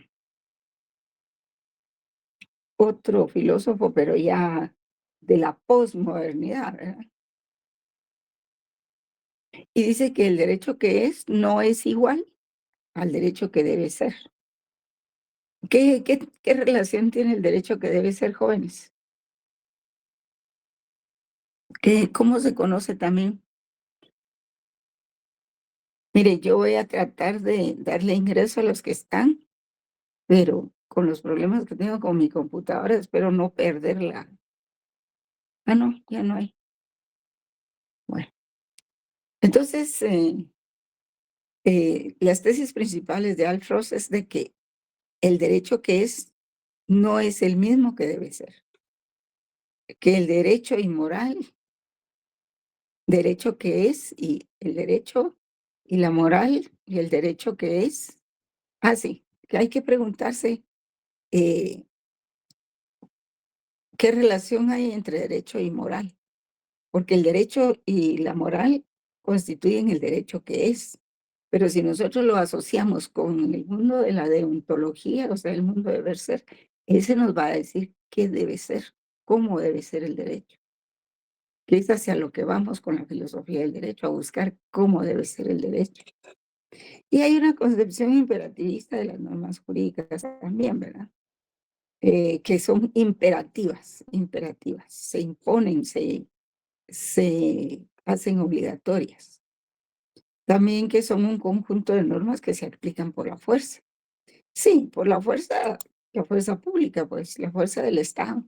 filósofo, pero ya de la posmodernidad, ¿verdad? Y dice que el derecho que es no es igual al derecho que debe ser. ¿Qué relación tiene el derecho que debe ser, jóvenes? ¿Cómo se conoce también? Mire, yo voy a tratar de darle ingreso a los que están, pero con los problemas que tengo con mi computadora, espero no perderla. Ah, no, ya no hay. Bueno, entonces, las tesis principales de Alf Ross es de que el derecho que es no es el mismo que debe ser, que el derecho inmoral, derecho que es y el derecho y la moral y el derecho que es. Ah, sí, que hay que preguntarse qué relación hay entre derecho y moral, porque el derecho y la moral constituyen el derecho que es. Pero si nosotros lo asociamos con el mundo de la deontología, o sea, el mundo de deber ser, ese nos va a decir qué debe ser, cómo debe ser el derecho, que es hacia lo que vamos con la filosofía del derecho, a buscar cómo debe ser el derecho. Y hay una concepción imperativista de las normas jurídicas también, ¿verdad? Que son imperativas, se imponen, se hacen obligatorias. También que son un conjunto de normas que se aplican por la fuerza. Sí, por la fuerza pública, pues, la fuerza del Estado.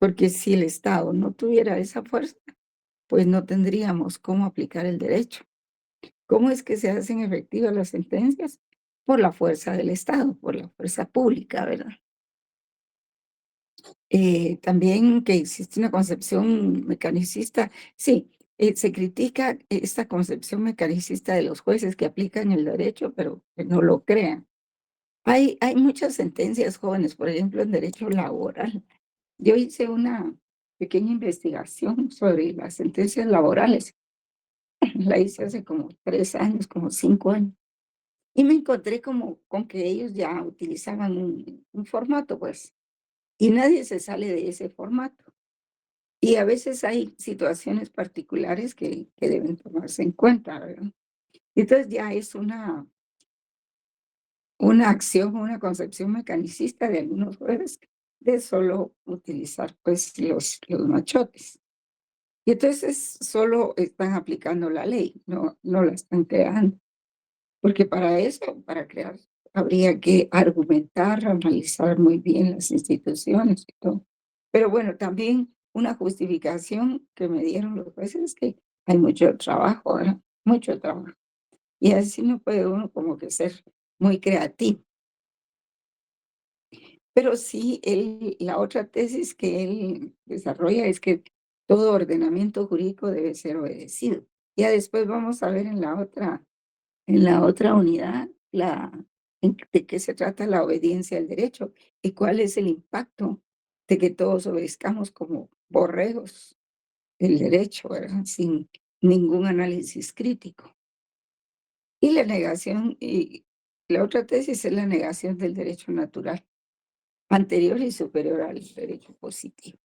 Porque si el Estado no tuviera esa fuerza, pues no tendríamos cómo aplicar el derecho. ¿Cómo es que se hacen efectivas las sentencias? Por la fuerza del Estado, por la fuerza pública, ¿verdad? También que existe una concepción mecanicista. Sí, se critica esta concepción mecanicista de los jueces que aplican el derecho, pero que no lo crean. Hay muchas sentencias jóvenes, por ejemplo, en derecho laboral. Yo hice una pequeña investigación sobre las sentencias laborales. La hice hace como 3 años, como 5 años. Y me encontré como con que ellos ya utilizaban un formato, pues, y nadie se sale de ese formato. Y a veces hay situaciones particulares que deben tomarse en cuenta, ¿verdad? Entonces ya es una acción, una concepción mecanicista de algunos jueces de solo utilizar pues los machotes. Y entonces solo están aplicando la ley, no la están creando. Porque para eso, para crear, habría que argumentar, analizar muy bien las instituciones y todo. Pero bueno, también una justificación que me dieron los jueces es que hay mucho trabajo, ¿verdad? Mucho trabajo. Y así no puede uno como que ser muy creativo. Pero sí, la otra tesis que él desarrolla es que todo ordenamiento jurídico debe ser obedecido. Ya después vamos a ver en la otra unidad de qué se trata la obediencia al derecho y cuál es el impacto de que todos obedezcamos como borregos el derecho, ¿verdad? Sin ningún análisis crítico. Y la otra tesis es la negación del derecho natural, anterior y superior al derecho positivo.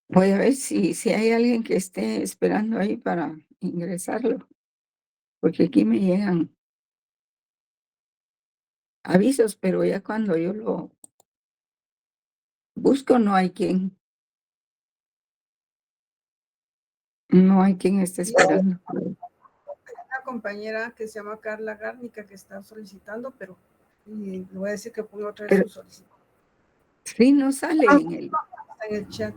Voy a ver si hay alguien que esté esperando ahí para ingresarlo, porque aquí me llegan avisos, pero ya cuando yo lo busco no hay quien. No hay quien esté esperando. Una compañera que se llama Carla Gárnica que está solicitando, pero y le voy a decir que ponga otra vez Pero- su solicitud. Sí, no sale Está en el chat.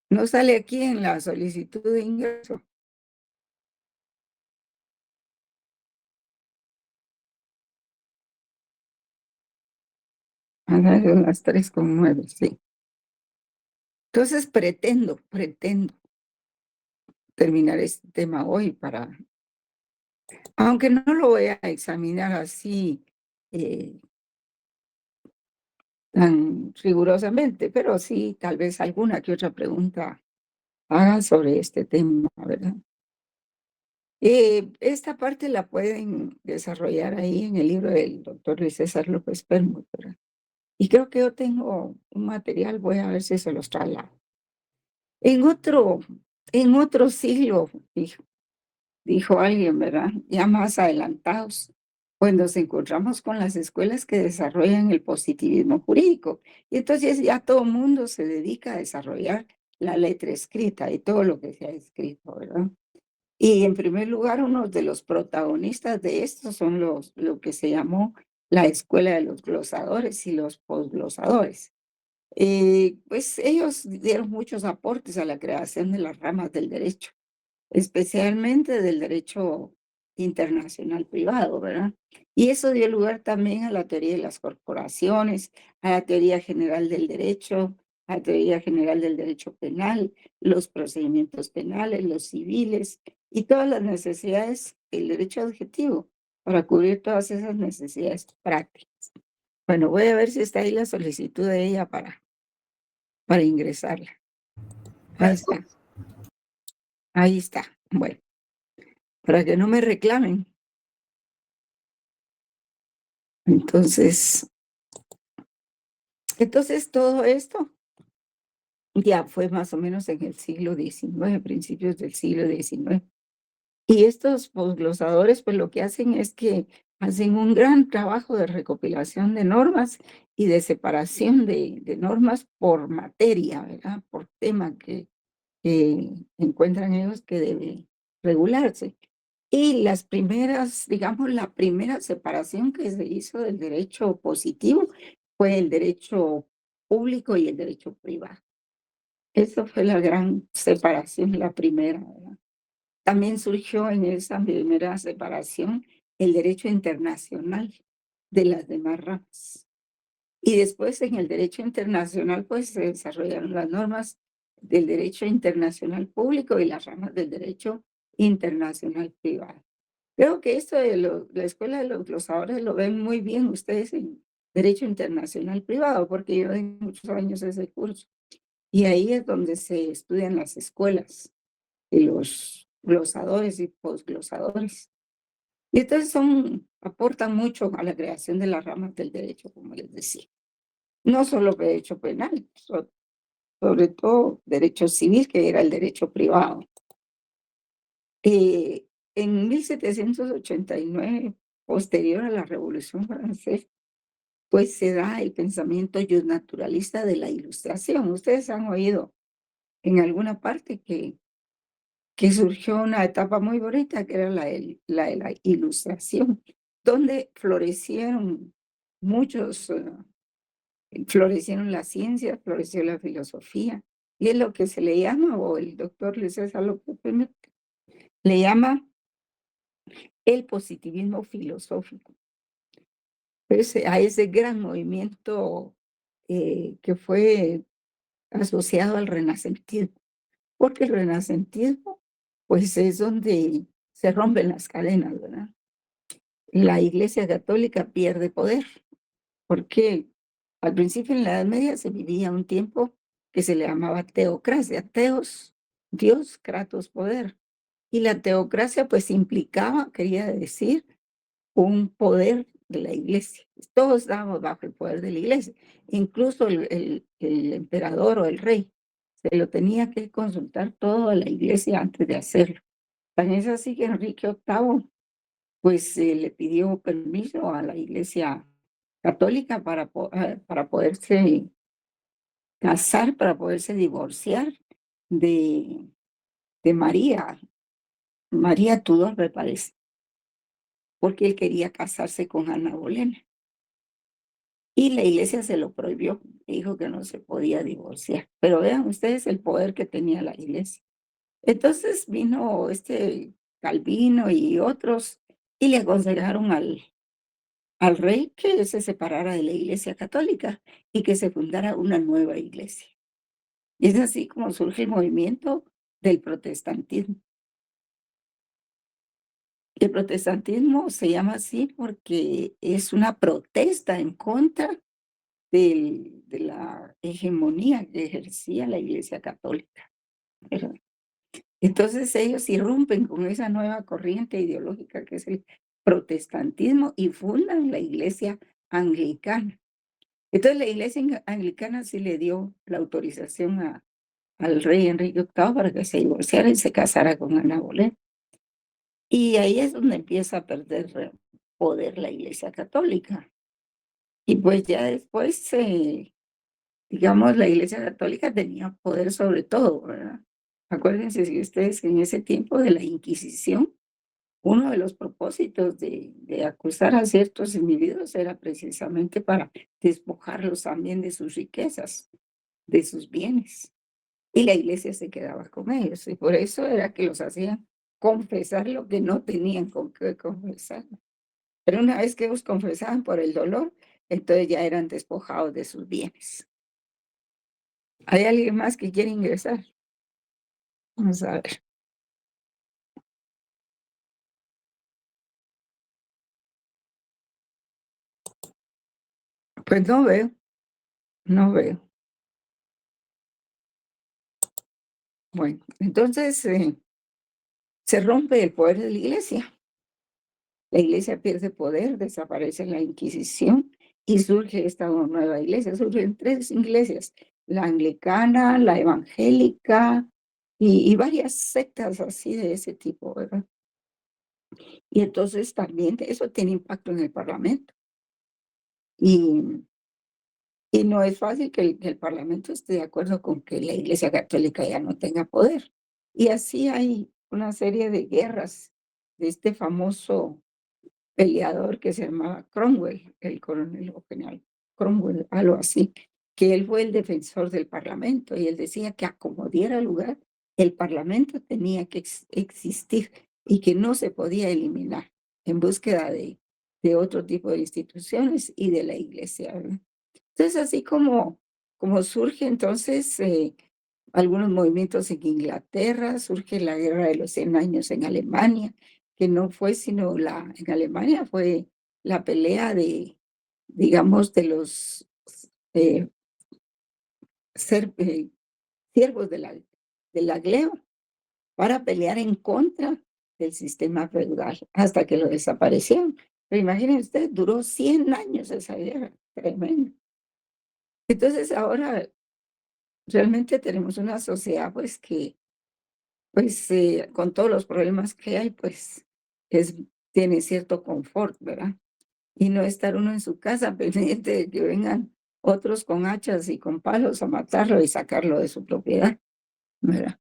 no sale aquí en la solicitud de ingreso. A las 3:09, sí. Entonces pretendo terminar este tema hoy aunque no lo voy a examinar así tan rigurosamente, pero sí tal vez alguna que otra pregunta haga sobre este tema, ¿verdad? Esta parte la pueden desarrollar ahí en el libro del doctor Luis César López Permut, ¿verdad? Y creo que yo tengo un material, voy a ver si se los traslado. En otro siglo, dijo alguien, ¿verdad? Ya más adelantados, pues nos encontramos con las escuelas que desarrollan el positivismo jurídico. Y entonces ya todo el mundo se dedica a desarrollar la letra escrita y todo lo que se ha escrito, ¿verdad? Y en primer lugar, uno de los protagonistas de esto son lo que se llamó la escuela de los glosadores y los posglosadores. Pues ellos dieron muchos aportes a la creación de las ramas del derecho, especialmente del derecho internacional privado, ¿verdad? Y eso dio lugar también a la teoría de las corporaciones, a la teoría general del derecho, a la teoría general del derecho penal, los procedimientos penales, los civiles y todas las necesidades del derecho adjetivo para cubrir todas esas necesidades prácticas. Bueno, voy a ver si está ahí la solicitud de ella para ingresarla. Ahí está. Ahí está. Bueno, para que no me reclamen. Entonces todo esto ya fue más o menos en el siglo XIX, principios del siglo XIX. Y estos posglosadores, pues lo que hacen es que hacen un gran trabajo de recopilación de normas y de separación de normas por materia, ¿verdad? Por tema que encuentran ellos que debe regularse. Y las primeras, digamos, la primera separación que se hizo del derecho positivo fue el derecho público y el derecho privado. Esa fue la gran separación, la primera, ¿verdad? También surgió en esa primera separación el derecho internacional de las demás ramas. Y después en el derecho internacional, pues se desarrollaron las normas del derecho internacional público y las ramas del derecho internacional privado. Creo que esto de la escuela de los glosadores lo ven muy bien ustedes en derecho internacional privado, porque yo di muchos años ese curso. Y ahí es donde se estudian las escuelas de los glosadores y posglosadores. Y entonces aportan mucho a la creación de las ramas del derecho, como les decía. No solo derecho penal, sobre todo derecho civil, que era el derecho privado. En 1789, posterior a la Revolución Francesa, pues se da el pensamiento naturalista de la Ilustración. Ustedes han oído en alguna parte que surgió una etapa muy bonita, que era la de la Ilustración, donde florecieron florecieron las ciencias, floreció la filosofía, y es lo que se le llama, o el doctor Luis César López Permut le llama el positivismo filosófico. A ese gran movimiento que fue asociado al renacentismo, porque el renacentismo, pues es donde se rompen las cadenas, ¿verdad? La Iglesia Católica pierde poder, porque al principio en la Edad Media se vivía un tiempo que se le llamaba teocracia, teos, Dios, kratos, poder. Y la teocracia pues implicaba, quería decir, un poder de la iglesia. Todos estábamos bajo el poder de la iglesia, incluso el emperador o el rey. Se lo tenía que consultar todo a la iglesia antes de hacerlo. Tan es así que Enrique VIII pues le pidió permiso a la iglesia católica para poderse casar, para poderse divorciar de de María Tudor, me parece, porque él quería casarse con Ana Bolena. Y la iglesia se lo prohibió, dijo que no se podía divorciar. Pero vean ustedes el poder que tenía la iglesia. Entonces vino Calvino y otros y le aconsejaron al rey que se separara de la iglesia católica y que se fundara una nueva iglesia. Y es así como surge el movimiento del protestantismo. El protestantismo se llama así porque es una protesta en contra de la hegemonía que ejercía la iglesia católica, ¿verdad? Entonces ellos irrumpen con esa nueva corriente ideológica que es el protestantismo y fundan la iglesia anglicana. Entonces la iglesia anglicana sí le dio la autorización al rey Enrique VIII para que se divorciara y se casara con Ana Bolena. Y ahí es donde empieza a perder poder la iglesia católica. Y pues ya después, digamos, la iglesia católica tenía poder sobre todo, ¿verdad? Acuérdense si ustedes en ese tiempo de la Inquisición, uno de los propósitos de acusar a ciertos individuos era precisamente para despojarlos también de sus riquezas, de sus bienes. Y la iglesia se quedaba con ellos. Y por eso era que los hacían confesar lo que no tenían con qué confesar. Pero una vez que ellos confesaban por el dolor, entonces ya eran despojados de sus bienes. ¿Hay alguien más que quiere ingresar? Vamos a ver. Pues no veo, no veo. Bueno, entonces se rompe el poder de la iglesia. La iglesia pierde poder, desaparece la Inquisición y surge esta nueva iglesia. Surgen 3 iglesias, la anglicana, la evangélica y varias sectas así de ese tipo, ¿verdad? Y entonces también eso tiene impacto en el Parlamento. Y no es fácil que el Parlamento esté de acuerdo con que la Iglesia Católica ya no tenga poder. Y así hay una serie de guerras de este famoso peleador que se llamaba Cromwell, el coronel o general Cromwell, algo así, que él fue el defensor del Parlamento y él decía que a como diera lugar, el Parlamento tenía que existir y que no se podía eliminar en búsqueda de otro tipo de instituciones y de la Iglesia, ¿verdad? Entonces, así como surge entonces algunos movimientos en Inglaterra, surge la Guerra de los 100 años en Alemania, que no fue sino en Alemania fue la pelea digamos, de los eh, siervos de la gleba para pelear en contra del sistema feudal hasta que lo desaparecieron. Pero imagínense usted, duró 100 años esa guerra, tremendo. Entonces ahora realmente tenemos una sociedad pues que pues con todos los problemas que hay pues tiene cierto confort, ¿verdad? Y no estar uno en su casa pendiente de que vengan otros con hachas y con palos a matarlo y sacarlo de su propiedad, ¿verdad?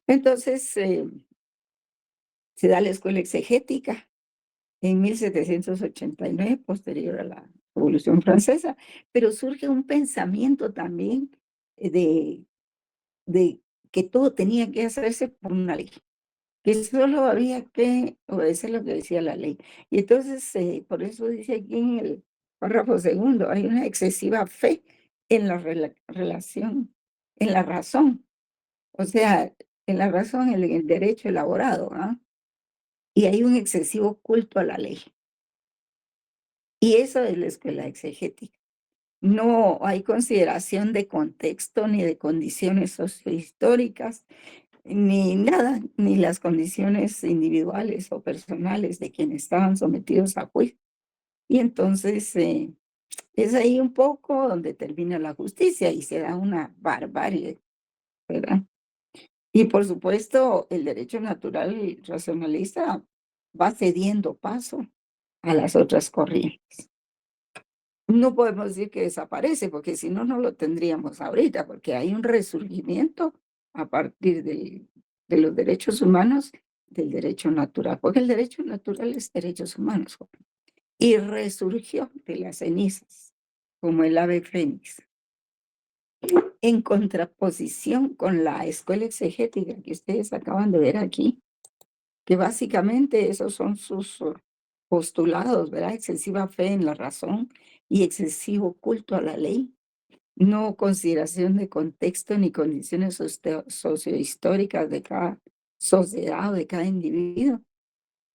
Entonces se da la escuela exegética en 1789, posterior a la Revolución Francesa, pero surge un pensamiento también de que todo tenía que hacerse por una ley, que solo había que obedecer lo que decía la ley. Y entonces, por eso dice aquí en el párrafo segundo, hay una excesiva fe en la relación, en la razón, o sea, en la razón, en el derecho elaborado, ¿ah? Y hay un excesivo culto a la ley. Y eso es la escuela exegética. No hay consideración de contexto ni de condiciones sociohistóricas, ni nada, ni las condiciones individuales o personales de quienes estaban sometidos a juicio. Y entonces es ahí un poco donde termina la justicia y se da una barbarie, ¿verdad? Y por supuesto, el derecho natural y racionalista va cediendo paso a las otras corrientes. No podemos decir que desaparece, porque si no, no lo tendríamos ahorita, porque hay un resurgimiento a partir del de los derechos humanos del derecho natural, porque el derecho natural es derechos humanos, y resurgió de las cenizas como el ave fénix, en contraposición con la escuela exegética que ustedes acaban de ver aquí, que básicamente esos son sus postulados, ¿verdad? Excesiva fe en la razón y excesivo culto a la ley, no consideración de contexto ni condiciones sociohistóricas de cada sociedad o de cada individuo,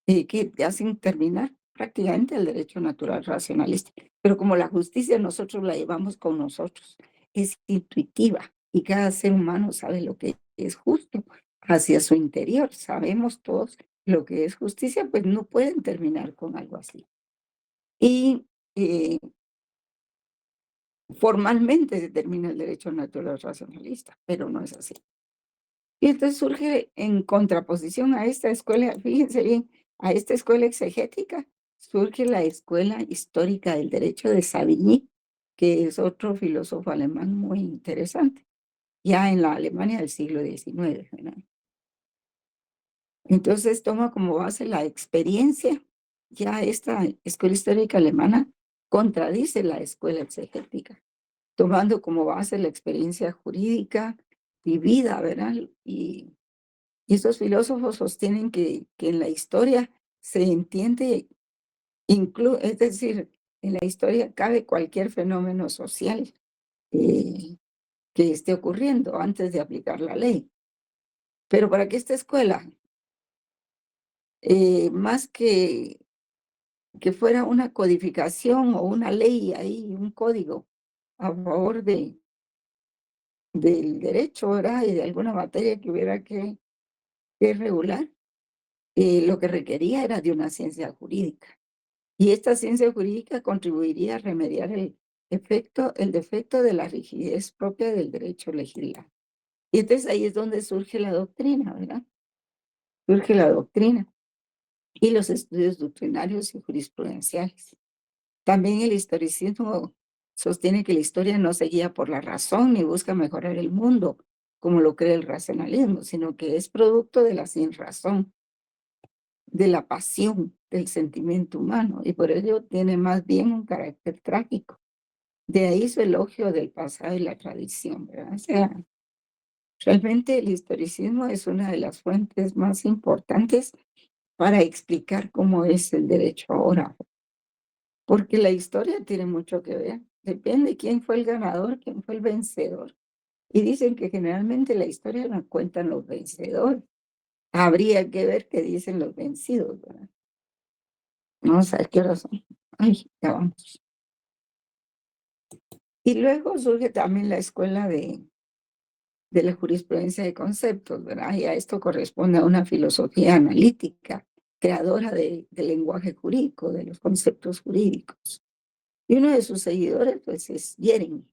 que te hacen terminar prácticamente el derecho natural racionalista. Pero como la justicia nosotros la llevamos con nosotros, es intuitiva y cada ser humano sabe lo que es justo hacia su interior. Sabemos todos lo que es justicia, pues no pueden terminar con algo así. Y formalmente se termina el derecho natural racionalista, pero no es así. Y entonces surge en contraposición a esta escuela, fíjense bien, a esta escuela exegética, surge la escuela histórica del derecho de Savigny, que es otro filósofo alemán muy interesante, ya en la Alemania del siglo XIX, ¿verdad? Entonces toma como base la experiencia, ya esta escuela histórica alemana contradice la escuela exegética, tomando como base la experiencia jurídica vivida, ¿verdad? Y estos filósofos sostienen que en la historia se entiende, es decir, en la historia cabe cualquier fenómeno social que esté ocurriendo antes de aplicar la ley. Pero para que esta escuela, más que fuera una codificación o una ley ahí, un código a favor del derecho, ¿verdad? Y de alguna materia que hubiera que regular, lo que requería era de una ciencia jurídica. Y esta ciencia jurídica contribuiría a remediar el defecto de la rigidez propia del derecho legislar. Y entonces ahí es donde surge la doctrina, ¿verdad? Surge la doctrina y los estudios doctrinarios y jurisprudenciales. También el historicismo sostiene que la historia no se guía por la razón ni busca mejorar el mundo, como lo cree el racionalismo, sino que es producto de la sinrazón, de la pasión, del sentimiento humano, y por ello tiene más bien un carácter trágico. De ahí su elogio del pasado y la tradición, ¿verdad? O sea, realmente el historicismo es una de las fuentes más importantes para explicar cómo es el derecho ahora, porque la historia tiene mucho que ver. Depende quién fue el ganador, quién fue el vencedor. Y dicen que generalmente la historia la cuentan los vencedores. Habría que ver qué dicen los vencidos, ¿verdad? Vamos a ver qué horas son. Ay, ya vamos. Y luego surge también la escuela de la jurisprudencia de conceptos, ¿verdad? Y a esto corresponde a una filosofía analítica, creadora del lenguaje jurídico, de los conceptos jurídicos. Y uno de sus seguidores, pues, es Jeremy,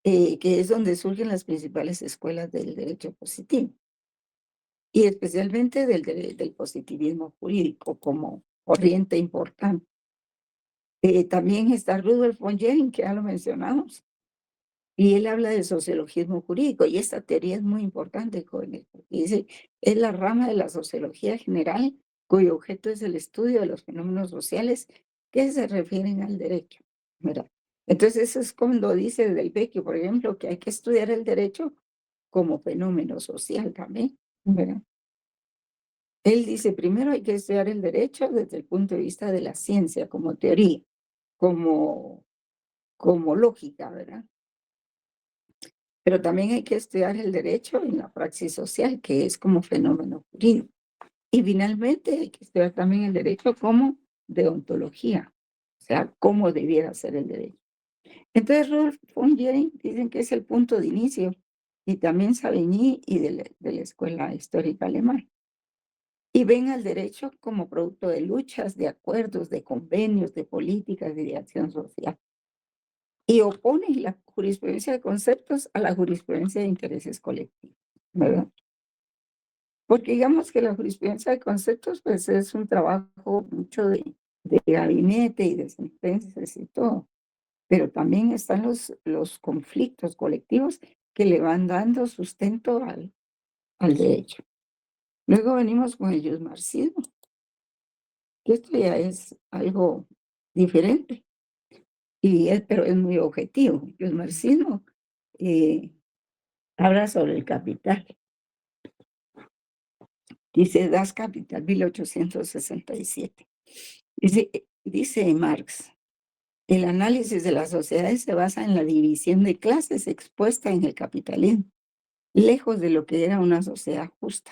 que es donde surgen las principales escuelas del derecho positivo, y especialmente del positivismo jurídico como corriente importante. También está Rudolf von Jering, que ya lo mencionamos, y él habla del sociologismo jurídico, y esta teoría es muy importante, jóvenes, porque dice, es la rama de la sociología general cuyo objeto es el estudio de los fenómenos sociales que se refieren al derecho, ¿verdad? Entonces eso es cuando dice Del Vecchio, por ejemplo, que hay que estudiar el derecho como fenómeno social también, ¿verdad? Él dice, primero hay que estudiar el derecho desde el punto de vista de la ciencia, como teoría, como lógica, ¿verdad? Pero también hay que estudiar el derecho en la praxis social, que es como fenómeno jurídico. Y finalmente hay que estudiar también el derecho como deontología, o sea, cómo debiera ser el derecho. Entonces, Rudolf von Jering dicen que es el punto de inicio, y también Savigny y de la escuela histórica alemana. Y ven al derecho como producto de luchas, de acuerdos, de convenios, de políticas de acción social. Y opone la jurisprudencia de conceptos a la jurisprudencia de intereses colectivos, ¿verdad? Porque digamos que la jurisprudencia de conceptos, pues es un trabajo mucho de gabinete y de sentencias y todo, pero también están los conflictos colectivos que le van dando sustento al derecho. Luego venimos con el marxismo, que esto ya es algo diferente, pero es muy objetivo. El marxismo habla sobre el capital. Dice Das Kapital, 1867. Dice Marx, el análisis de las sociedades se basa en la división de clases expuesta en el capitalismo, lejos de lo que era una sociedad justa.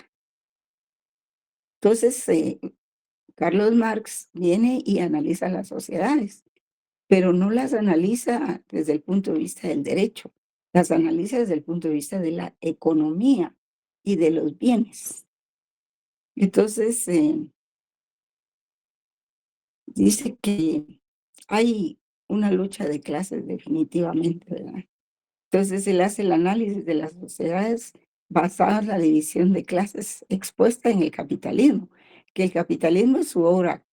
Entonces, Carlos Marx viene y analiza las sociedades, pero no las analiza desde el punto de vista del derecho, las analiza desde el punto de vista de la economía y de los bienes. Entonces, dice que hay una lucha de clases definitivamente, ¿verdad? Entonces, él hace el análisis de las sociedades basado en la división de clases expuesta en el capitalismo, que el capitalismo es su obra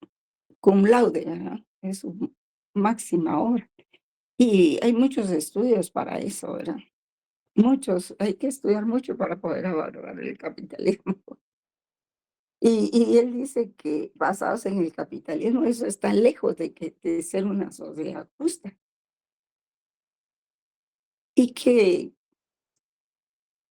cum laude, ¿verdad? Es su máxima obra. Y hay muchos estudios para eso, ¿verdad? Muchos, hay que estudiar mucho para poder evaluar el capitalismo. Y él dice que basados en el capitalismo, eso está lejos de ser una sociedad justa. Y que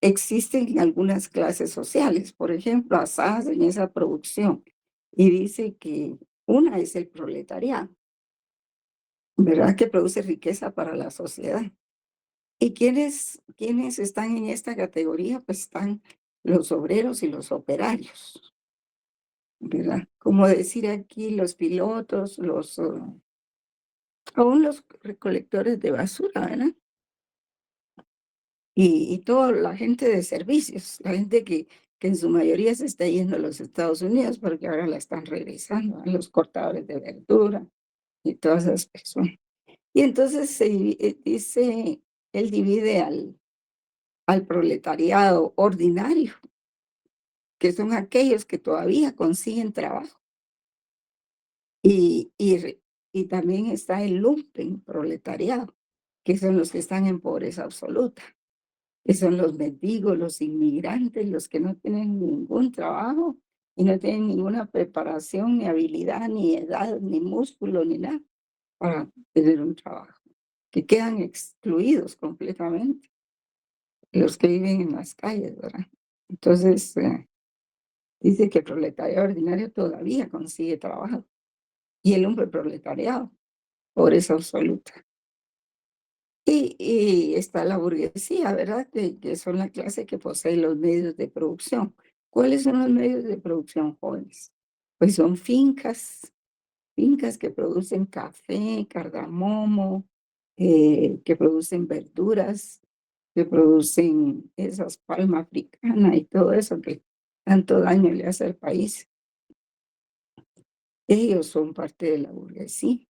existen algunas clases sociales, por ejemplo, basadas en esa producción. Y dice que una es el proletariado, ¿verdad? Que produce riqueza para la sociedad. ¿Y quiénes están en esta categoría? Pues están los obreros y los operarios, ¿verdad? Como decir aquí, los pilotos, aún los recolectores de basura, ¿verdad? Y toda la gente de servicios, la gente que en su mayoría se está yendo a los Estados Unidos porque ahora la están regresando, los cortadores de verdura y todas esas personas. Y entonces dice, él divide al proletariado ordinario, que son aquellos que todavía consiguen trabajo. Y también está el lumpen proletariado, que son los que están en pobreza absoluta, que son los mendigos, los inmigrantes, los que no tienen ningún trabajo y no tienen ninguna preparación, ni habilidad, ni edad, ni músculo, ni nada para tener un trabajo, que quedan excluidos completamente, los que viven en las calles, ¿verdad? Entonces, dice que el proletariado ordinario todavía consigue trabajo y el hombre proletariado, pobreza absoluta. Y está la burguesía, ¿verdad? Que son la clase que posee los medios de producción. ¿Cuáles son los medios de producción, jóvenes? Pues son fincas que producen café, cardamomo, que producen verduras, que producen esas palma africana y todo eso que tanto daño le hace al país. Ellos son parte de la burguesía.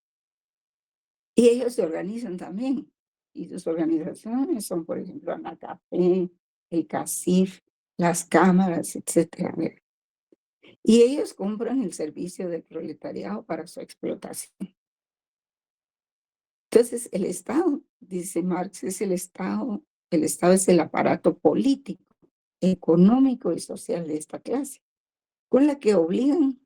Y ellos se organizan también. Y sus organizaciones son, por ejemplo, ANACAPE, el CACIF, las cámaras, etcétera. Y ellos compran el servicio del proletariado para su explotación. Entonces, el Estado, dice Marx, es el Estado es el aparato político, económico y social de esta clase, con la que obligan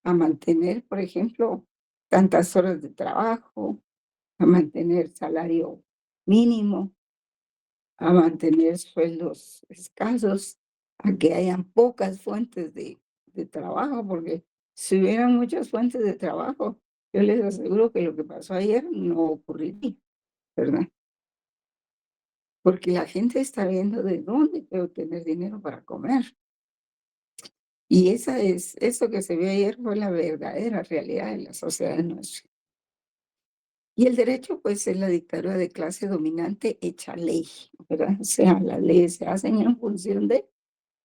a mantener, por ejemplo, tantas horas de trabajo, a mantener salario mínimo, a mantener sueldos escasos, a que hayan pocas fuentes de trabajo, porque si hubieran muchas fuentes de trabajo, yo les aseguro que lo que pasó ayer no ocurriría, ¿verdad? Porque la gente está viendo de dónde puedo tener dinero para comer. Y eso que se vio ayer fue la verdadera realidad de la sociedad nuestra. Y el derecho, pues, es la dictadura de clase dominante hecha ley, ¿verdad? O sea, las leyes se hacen en función de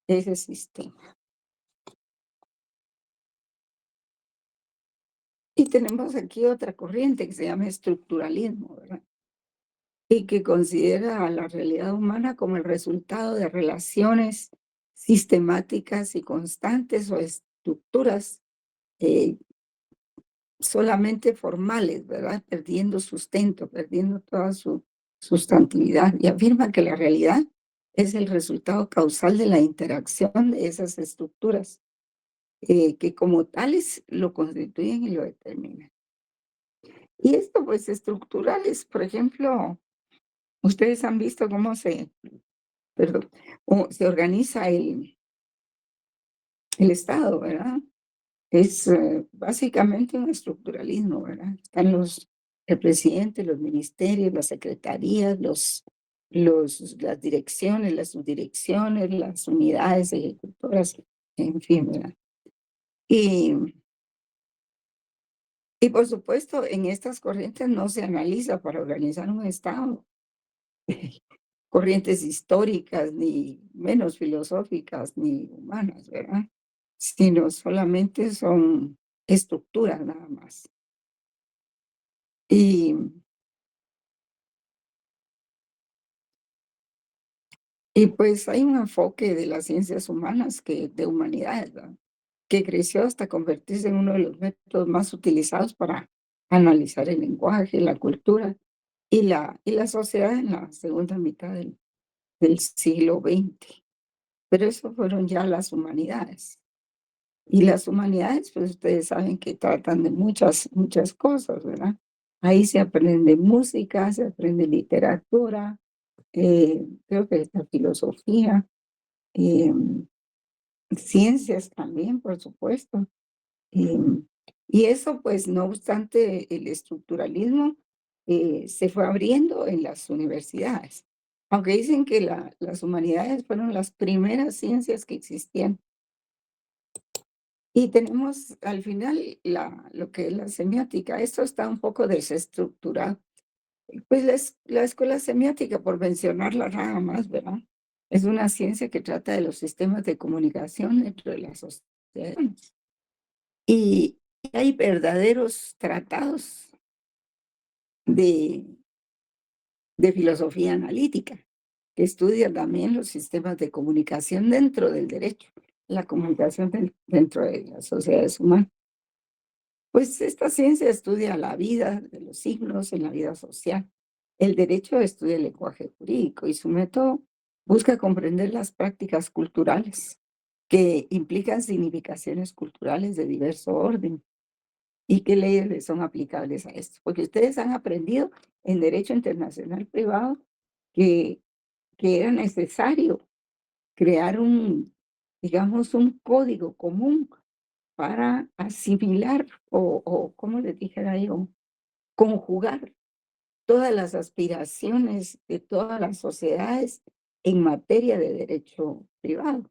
ese sistema. Y tenemos aquí otra corriente que se llama estructuralismo, ¿verdad? Y que considera a la realidad humana como el resultado de relaciones sistemáticas y constantes o estructuras solamente formales, ¿verdad? Perdiendo sustento, perdiendo toda su sustantividad. Y afirma que la realidad es el resultado causal de la interacción de esas estructuras que como tales lo constituyen y lo determinan. Y esto, pues, estructurales, por ejemplo, ustedes han visto cómo perdón, se organiza el Estado, ¿verdad? Es básicamente un estructuralismo, ¿verdad? Están el presidente, los ministerios, las secretarías, las direcciones, las subdirecciones, las unidades ejecutoras, en fin, ¿verdad? Y por supuesto, en estas corrientes no se analiza para organizar un Estado corrientes históricas, ni menos filosóficas, ni humanas, ¿verdad? Sino solamente son estructuras nada más. Y, y pues hay un enfoque de las ciencias humanas, de humanidades, ¿verdad? Que creció hasta convertirse en uno de los métodos más utilizados para analizar el lenguaje, la cultura y la sociedad en la segunda mitad del siglo XX. Pero eso fueron ya las humanidades. Y las humanidades, pues ustedes saben que tratan de muchas cosas, ¿verdad? Ahí se aprende música, se aprende literatura, creo que está filosofía, eh, ciencias también, por supuesto. eh, y eso, pues, no obstante, el estructuralismo se fue abriendo en las universidades. Aunque dicen que las humanidades fueron las primeras ciencias que existían. Y tenemos al final lo que es la semiótica. Esto está un poco desestructurado. Pues la escuela semiótica, por mencionarla nada más, ¿verdad? Es una ciencia que trata de los sistemas de comunicación dentro de las sociedades. Y hay verdaderos tratados de, de filosofía analítica que estudian también los sistemas de comunicación dentro del derecho, la comunicación dentro de las sociedades humanas. Pues esta ciencia estudia la vida de los signos en la vida social. El derecho estudia el lenguaje jurídico y su método busca comprender las prácticas culturales que implican significaciones culturales de diverso orden y qué leyes le son aplicables a esto. Porque ustedes han aprendido en derecho internacional privado que, que era necesario crear digamos, un código común para asimilar o como les dijera yo, conjugar todas las aspiraciones de todas las sociedades en materia de derecho privado.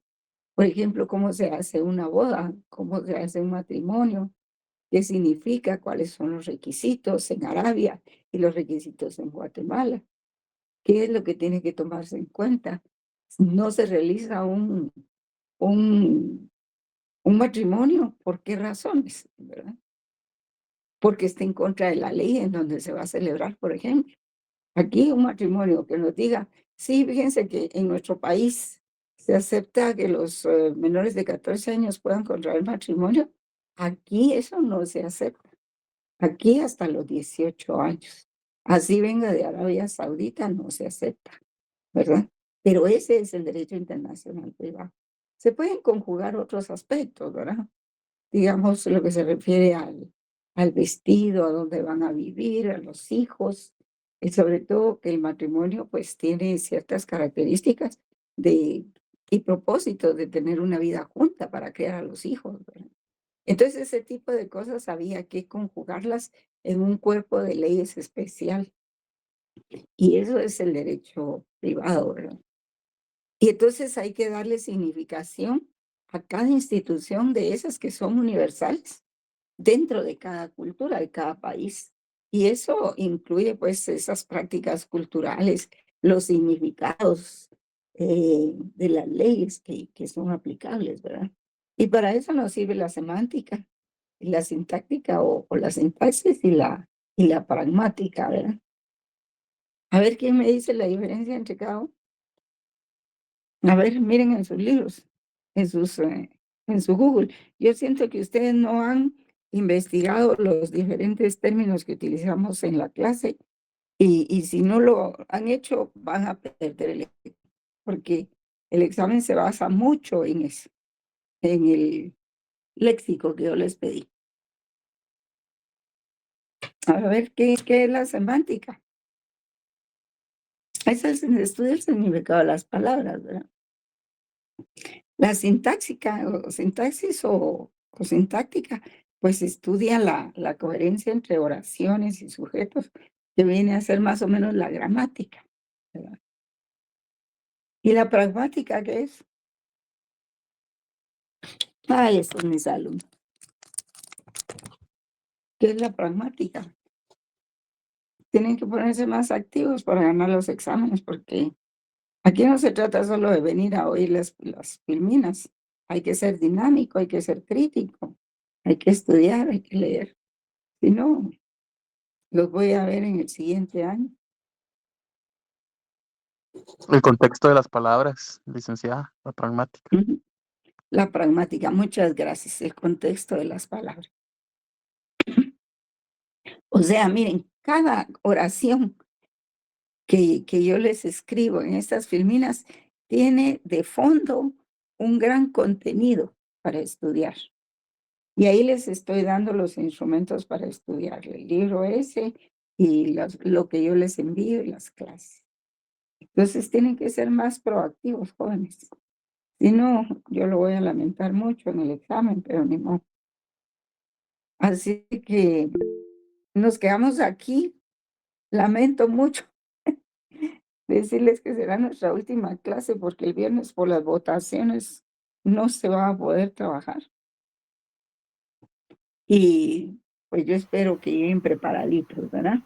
Por ejemplo, cómo se hace una boda, cómo se hace un matrimonio, qué significa, cuáles son los requisitos en Arabia y los requisitos en Guatemala, qué es lo que tiene que tomarse en cuenta. No se realiza un, un matrimonio, ¿por qué razones? ¿Verdad? Porque está en contra de la ley en donde se va a celebrar, por ejemplo. Aquí un matrimonio que nos diga, sí, fíjense que en nuestro país se acepta que los menores de 14 años puedan contraer matrimonio. Aquí eso no se acepta. Aquí hasta los 18 años. Así venga de Arabia Saudita, no se acepta, ¿verdad? Pero ese es el derecho internacional privado. Se pueden conjugar otros aspectos, ¿verdad? Digamos, lo que se refiere al vestido, a dónde van a vivir, a los hijos, y sobre todo que el matrimonio pues tiene ciertas características y propósitos de tener una vida junta para criar a los hijos, ¿verdad? Entonces ese tipo de cosas había que conjugarlas en un cuerpo de leyes especial y eso es el derecho privado, ¿verdad? Y entonces hay que darle significación a cada institución de esas que son universales dentro de cada cultura, de cada país. Y eso incluye pues esas prácticas culturales, los significados de las leyes que son aplicables, ¿verdad? Y para eso nos sirve la semántica, la sintáctica o la sintaxis y la pragmática, ¿verdad? A ver quién me dice la diferencia entre cada uno. A ver, miren en sus libros, en su Google. Yo siento que ustedes no han investigado los diferentes términos que utilizamos en la clase y si no lo han hecho, van a perder el equipo. porque el examen se basa mucho en eso, en el léxico que yo les pedí. A ver, ¿qué es la semántica? Ese es el estudio del significado de las palabras, ¿verdad? La sintáxica o sintaxis o sintáctica, pues estudia la coherencia entre oraciones y sujetos, que viene a ser más o menos la gramática, ¿verdad? ¿Y la pragmática qué es? Ay, estos mis alumnos. ¿Qué es la pragmática? Tienen que ponerse más activos para ganar los exámenes, porque aquí no se trata solo de venir a oír las filminas. Hay que ser dinámico, hay que ser crítico, hay que estudiar, hay que leer. Si no, los voy a ver en el siguiente año. El contexto de las palabras, licenciada, la pragmática. Ujú. La pragmática, muchas gracias. El contexto de las palabras. O sea, miren, cada oración que yo les escribo en estas filminas tiene de fondo un gran contenido para estudiar. Y ahí les estoy dando los instrumentos para estudiar el libro ese y lo que yo les envío y las clases. Entonces tienen que ser más proactivos, jóvenes. Si no, yo lo voy a lamentar mucho en el examen, pero ni modo. Así que nos quedamos aquí. Lamento mucho decirles que será nuestra última clase porque el viernes por las votaciones no se va a poder trabajar. Y pues yo espero que lleguen preparaditos, ¿verdad?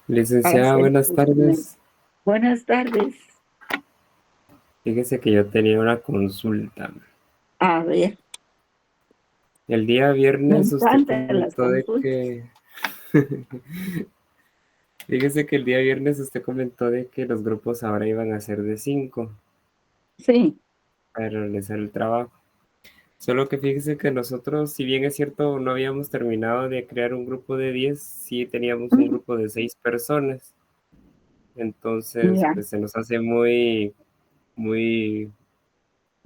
Licenciada, hacer buenas sus tardes. Buenas tardes. Fíjese que yo tenía una consulta. A ver, El día me viernes usted encantan las comentó de consultas. que... Fíjese que el día viernes usted comentó de que los grupos ahora iban a ser de 5 Sí, para realizar el trabajo. Solo que fíjese que nosotros, si bien es cierto, no habíamos terminado de crear un grupo de 10, sí teníamos un grupo de 6 personas. Entonces, ya. pues se nos hace muy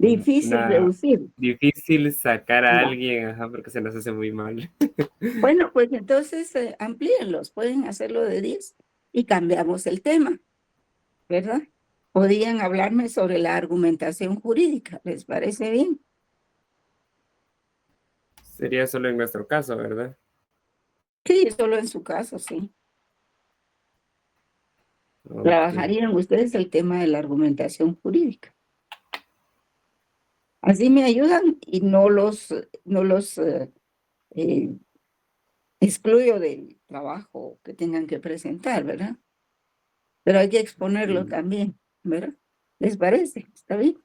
Difícil reducir. difícil sacar a Ya. alguien, ajá, porque se nos hace muy mal. Bueno, pues entonces amplíenlos, pueden hacerlo de 10 y cambiamos el tema, ¿verdad? Podrían hablarme sobre la argumentación jurídica, ¿les parece bien? Sería solo en nuestro caso, ¿verdad? Sí, solo en su caso, sí. Ok. Trabajarían ustedes el tema de la argumentación jurídica. Así me ayudan y no los excluyo del trabajo que tengan que presentar, ¿verdad? Pero hay que exponerlo también, ¿verdad? ¿Les parece? ¿Está bien?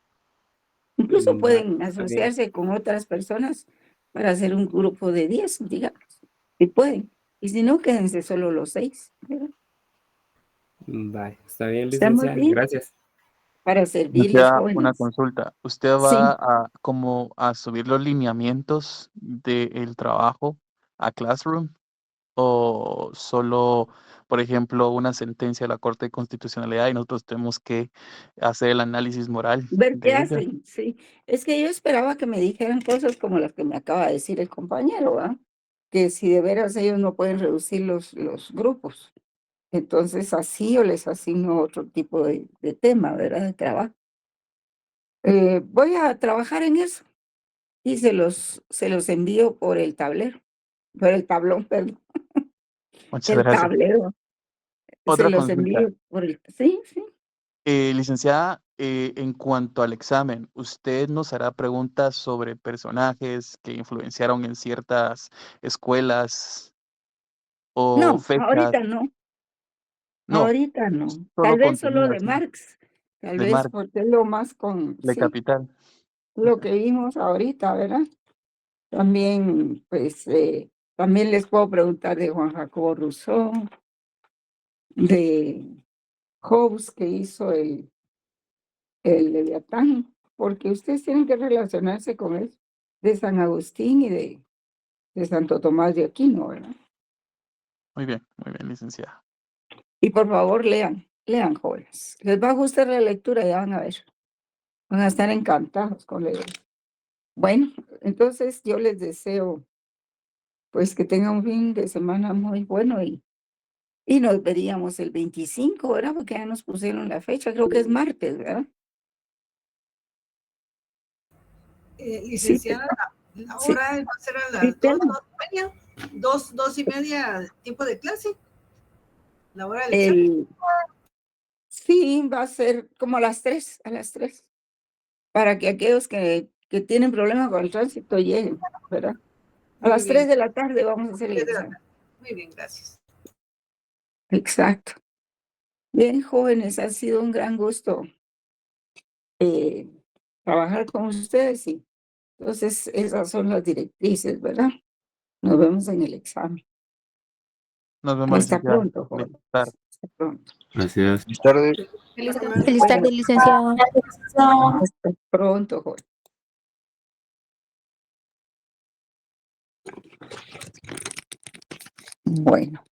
Incluso pueden Está bien. asociarse con otras personas para hacer un grupo de 10, digamos, si pueden. Y si no, quédense solo los 6, ¿verdad? Bye. Está bien, ¿Estamos licenciada. bien? Gracias. Para servirles, Licenciada, una jóvenes. consulta. ¿Usted Sí. va a subir los lineamientos del trabajo a Classroom? ¿O solo, por ejemplo, una sentencia de la Corte de Constitucionalidad y nosotros tenemos que hacer el análisis moral Ver qué de ella? hacen, sí. Es que yo esperaba que me dijeran cosas como las que me acaba de decir el compañero, ¿verdad? Que si de veras ellos no pueden reducir los grupos. Entonces así yo les asigno otro tipo de tema, ¿verdad? De trabajo. Voy a trabajar en eso y se los envío por el tablero, por el tablón, perdón, Muchas el gracias. tablero. Se Otra los consulta. envío por el... Sí, sí. Licenciada, en cuanto al examen, ¿usted nos hará preguntas sobre personajes que influenciaron en ciertas escuelas o No, fechas? No, ahorita no. Tal solo vez solo contenido de así, Marx, tal de vez Marx, porque es lo más con, de sí, Capital. lo que vimos ahorita, ¿verdad? También, pues, también les puedo preguntar de Juan Jacobo Rousseau, de Hobbes que hizo el Leviatán, porque ustedes tienen que relacionarse con eso, de San Agustín y de Santo Tomás de Aquino, ¿verdad? Muy bien, licenciada. Y por favor lean, Lean, jóvenes. Les va a gustar la lectura, ya van a ver. Van a estar encantados con leer. Bueno, entonces yo les deseo pues que tengan un fin de semana muy bueno y nos veríamos el 25, ¿verdad? Porque ya nos pusieron la fecha, creo que es martes, ¿verdad? Licenciada, la sí. hora va a ser a Sí, las tengo. 2:30 tiempo de clase. La hora del examen. Sí, va a ser como a las 3, para que aquellos que tienen problemas con el tránsito lleguen, ¿verdad? A Muy las bien. 3 de la tarde vamos a hacer el 3 de la examen. tarde. Muy bien, gracias. Exacto. Bien, jóvenes, ha sido un gran gusto trabajar con ustedes y entonces esas son las directrices, ¿verdad? Nos vemos en el examen. Nos vemos, Hasta licenciada. pronto, Feliz jóvenes. tarde. Hasta pronto. Gracias. Buenas tardes. Feliz semana. Feliz Bueno. tarde, licenciada. Hasta pronto, jóvenes. Bueno.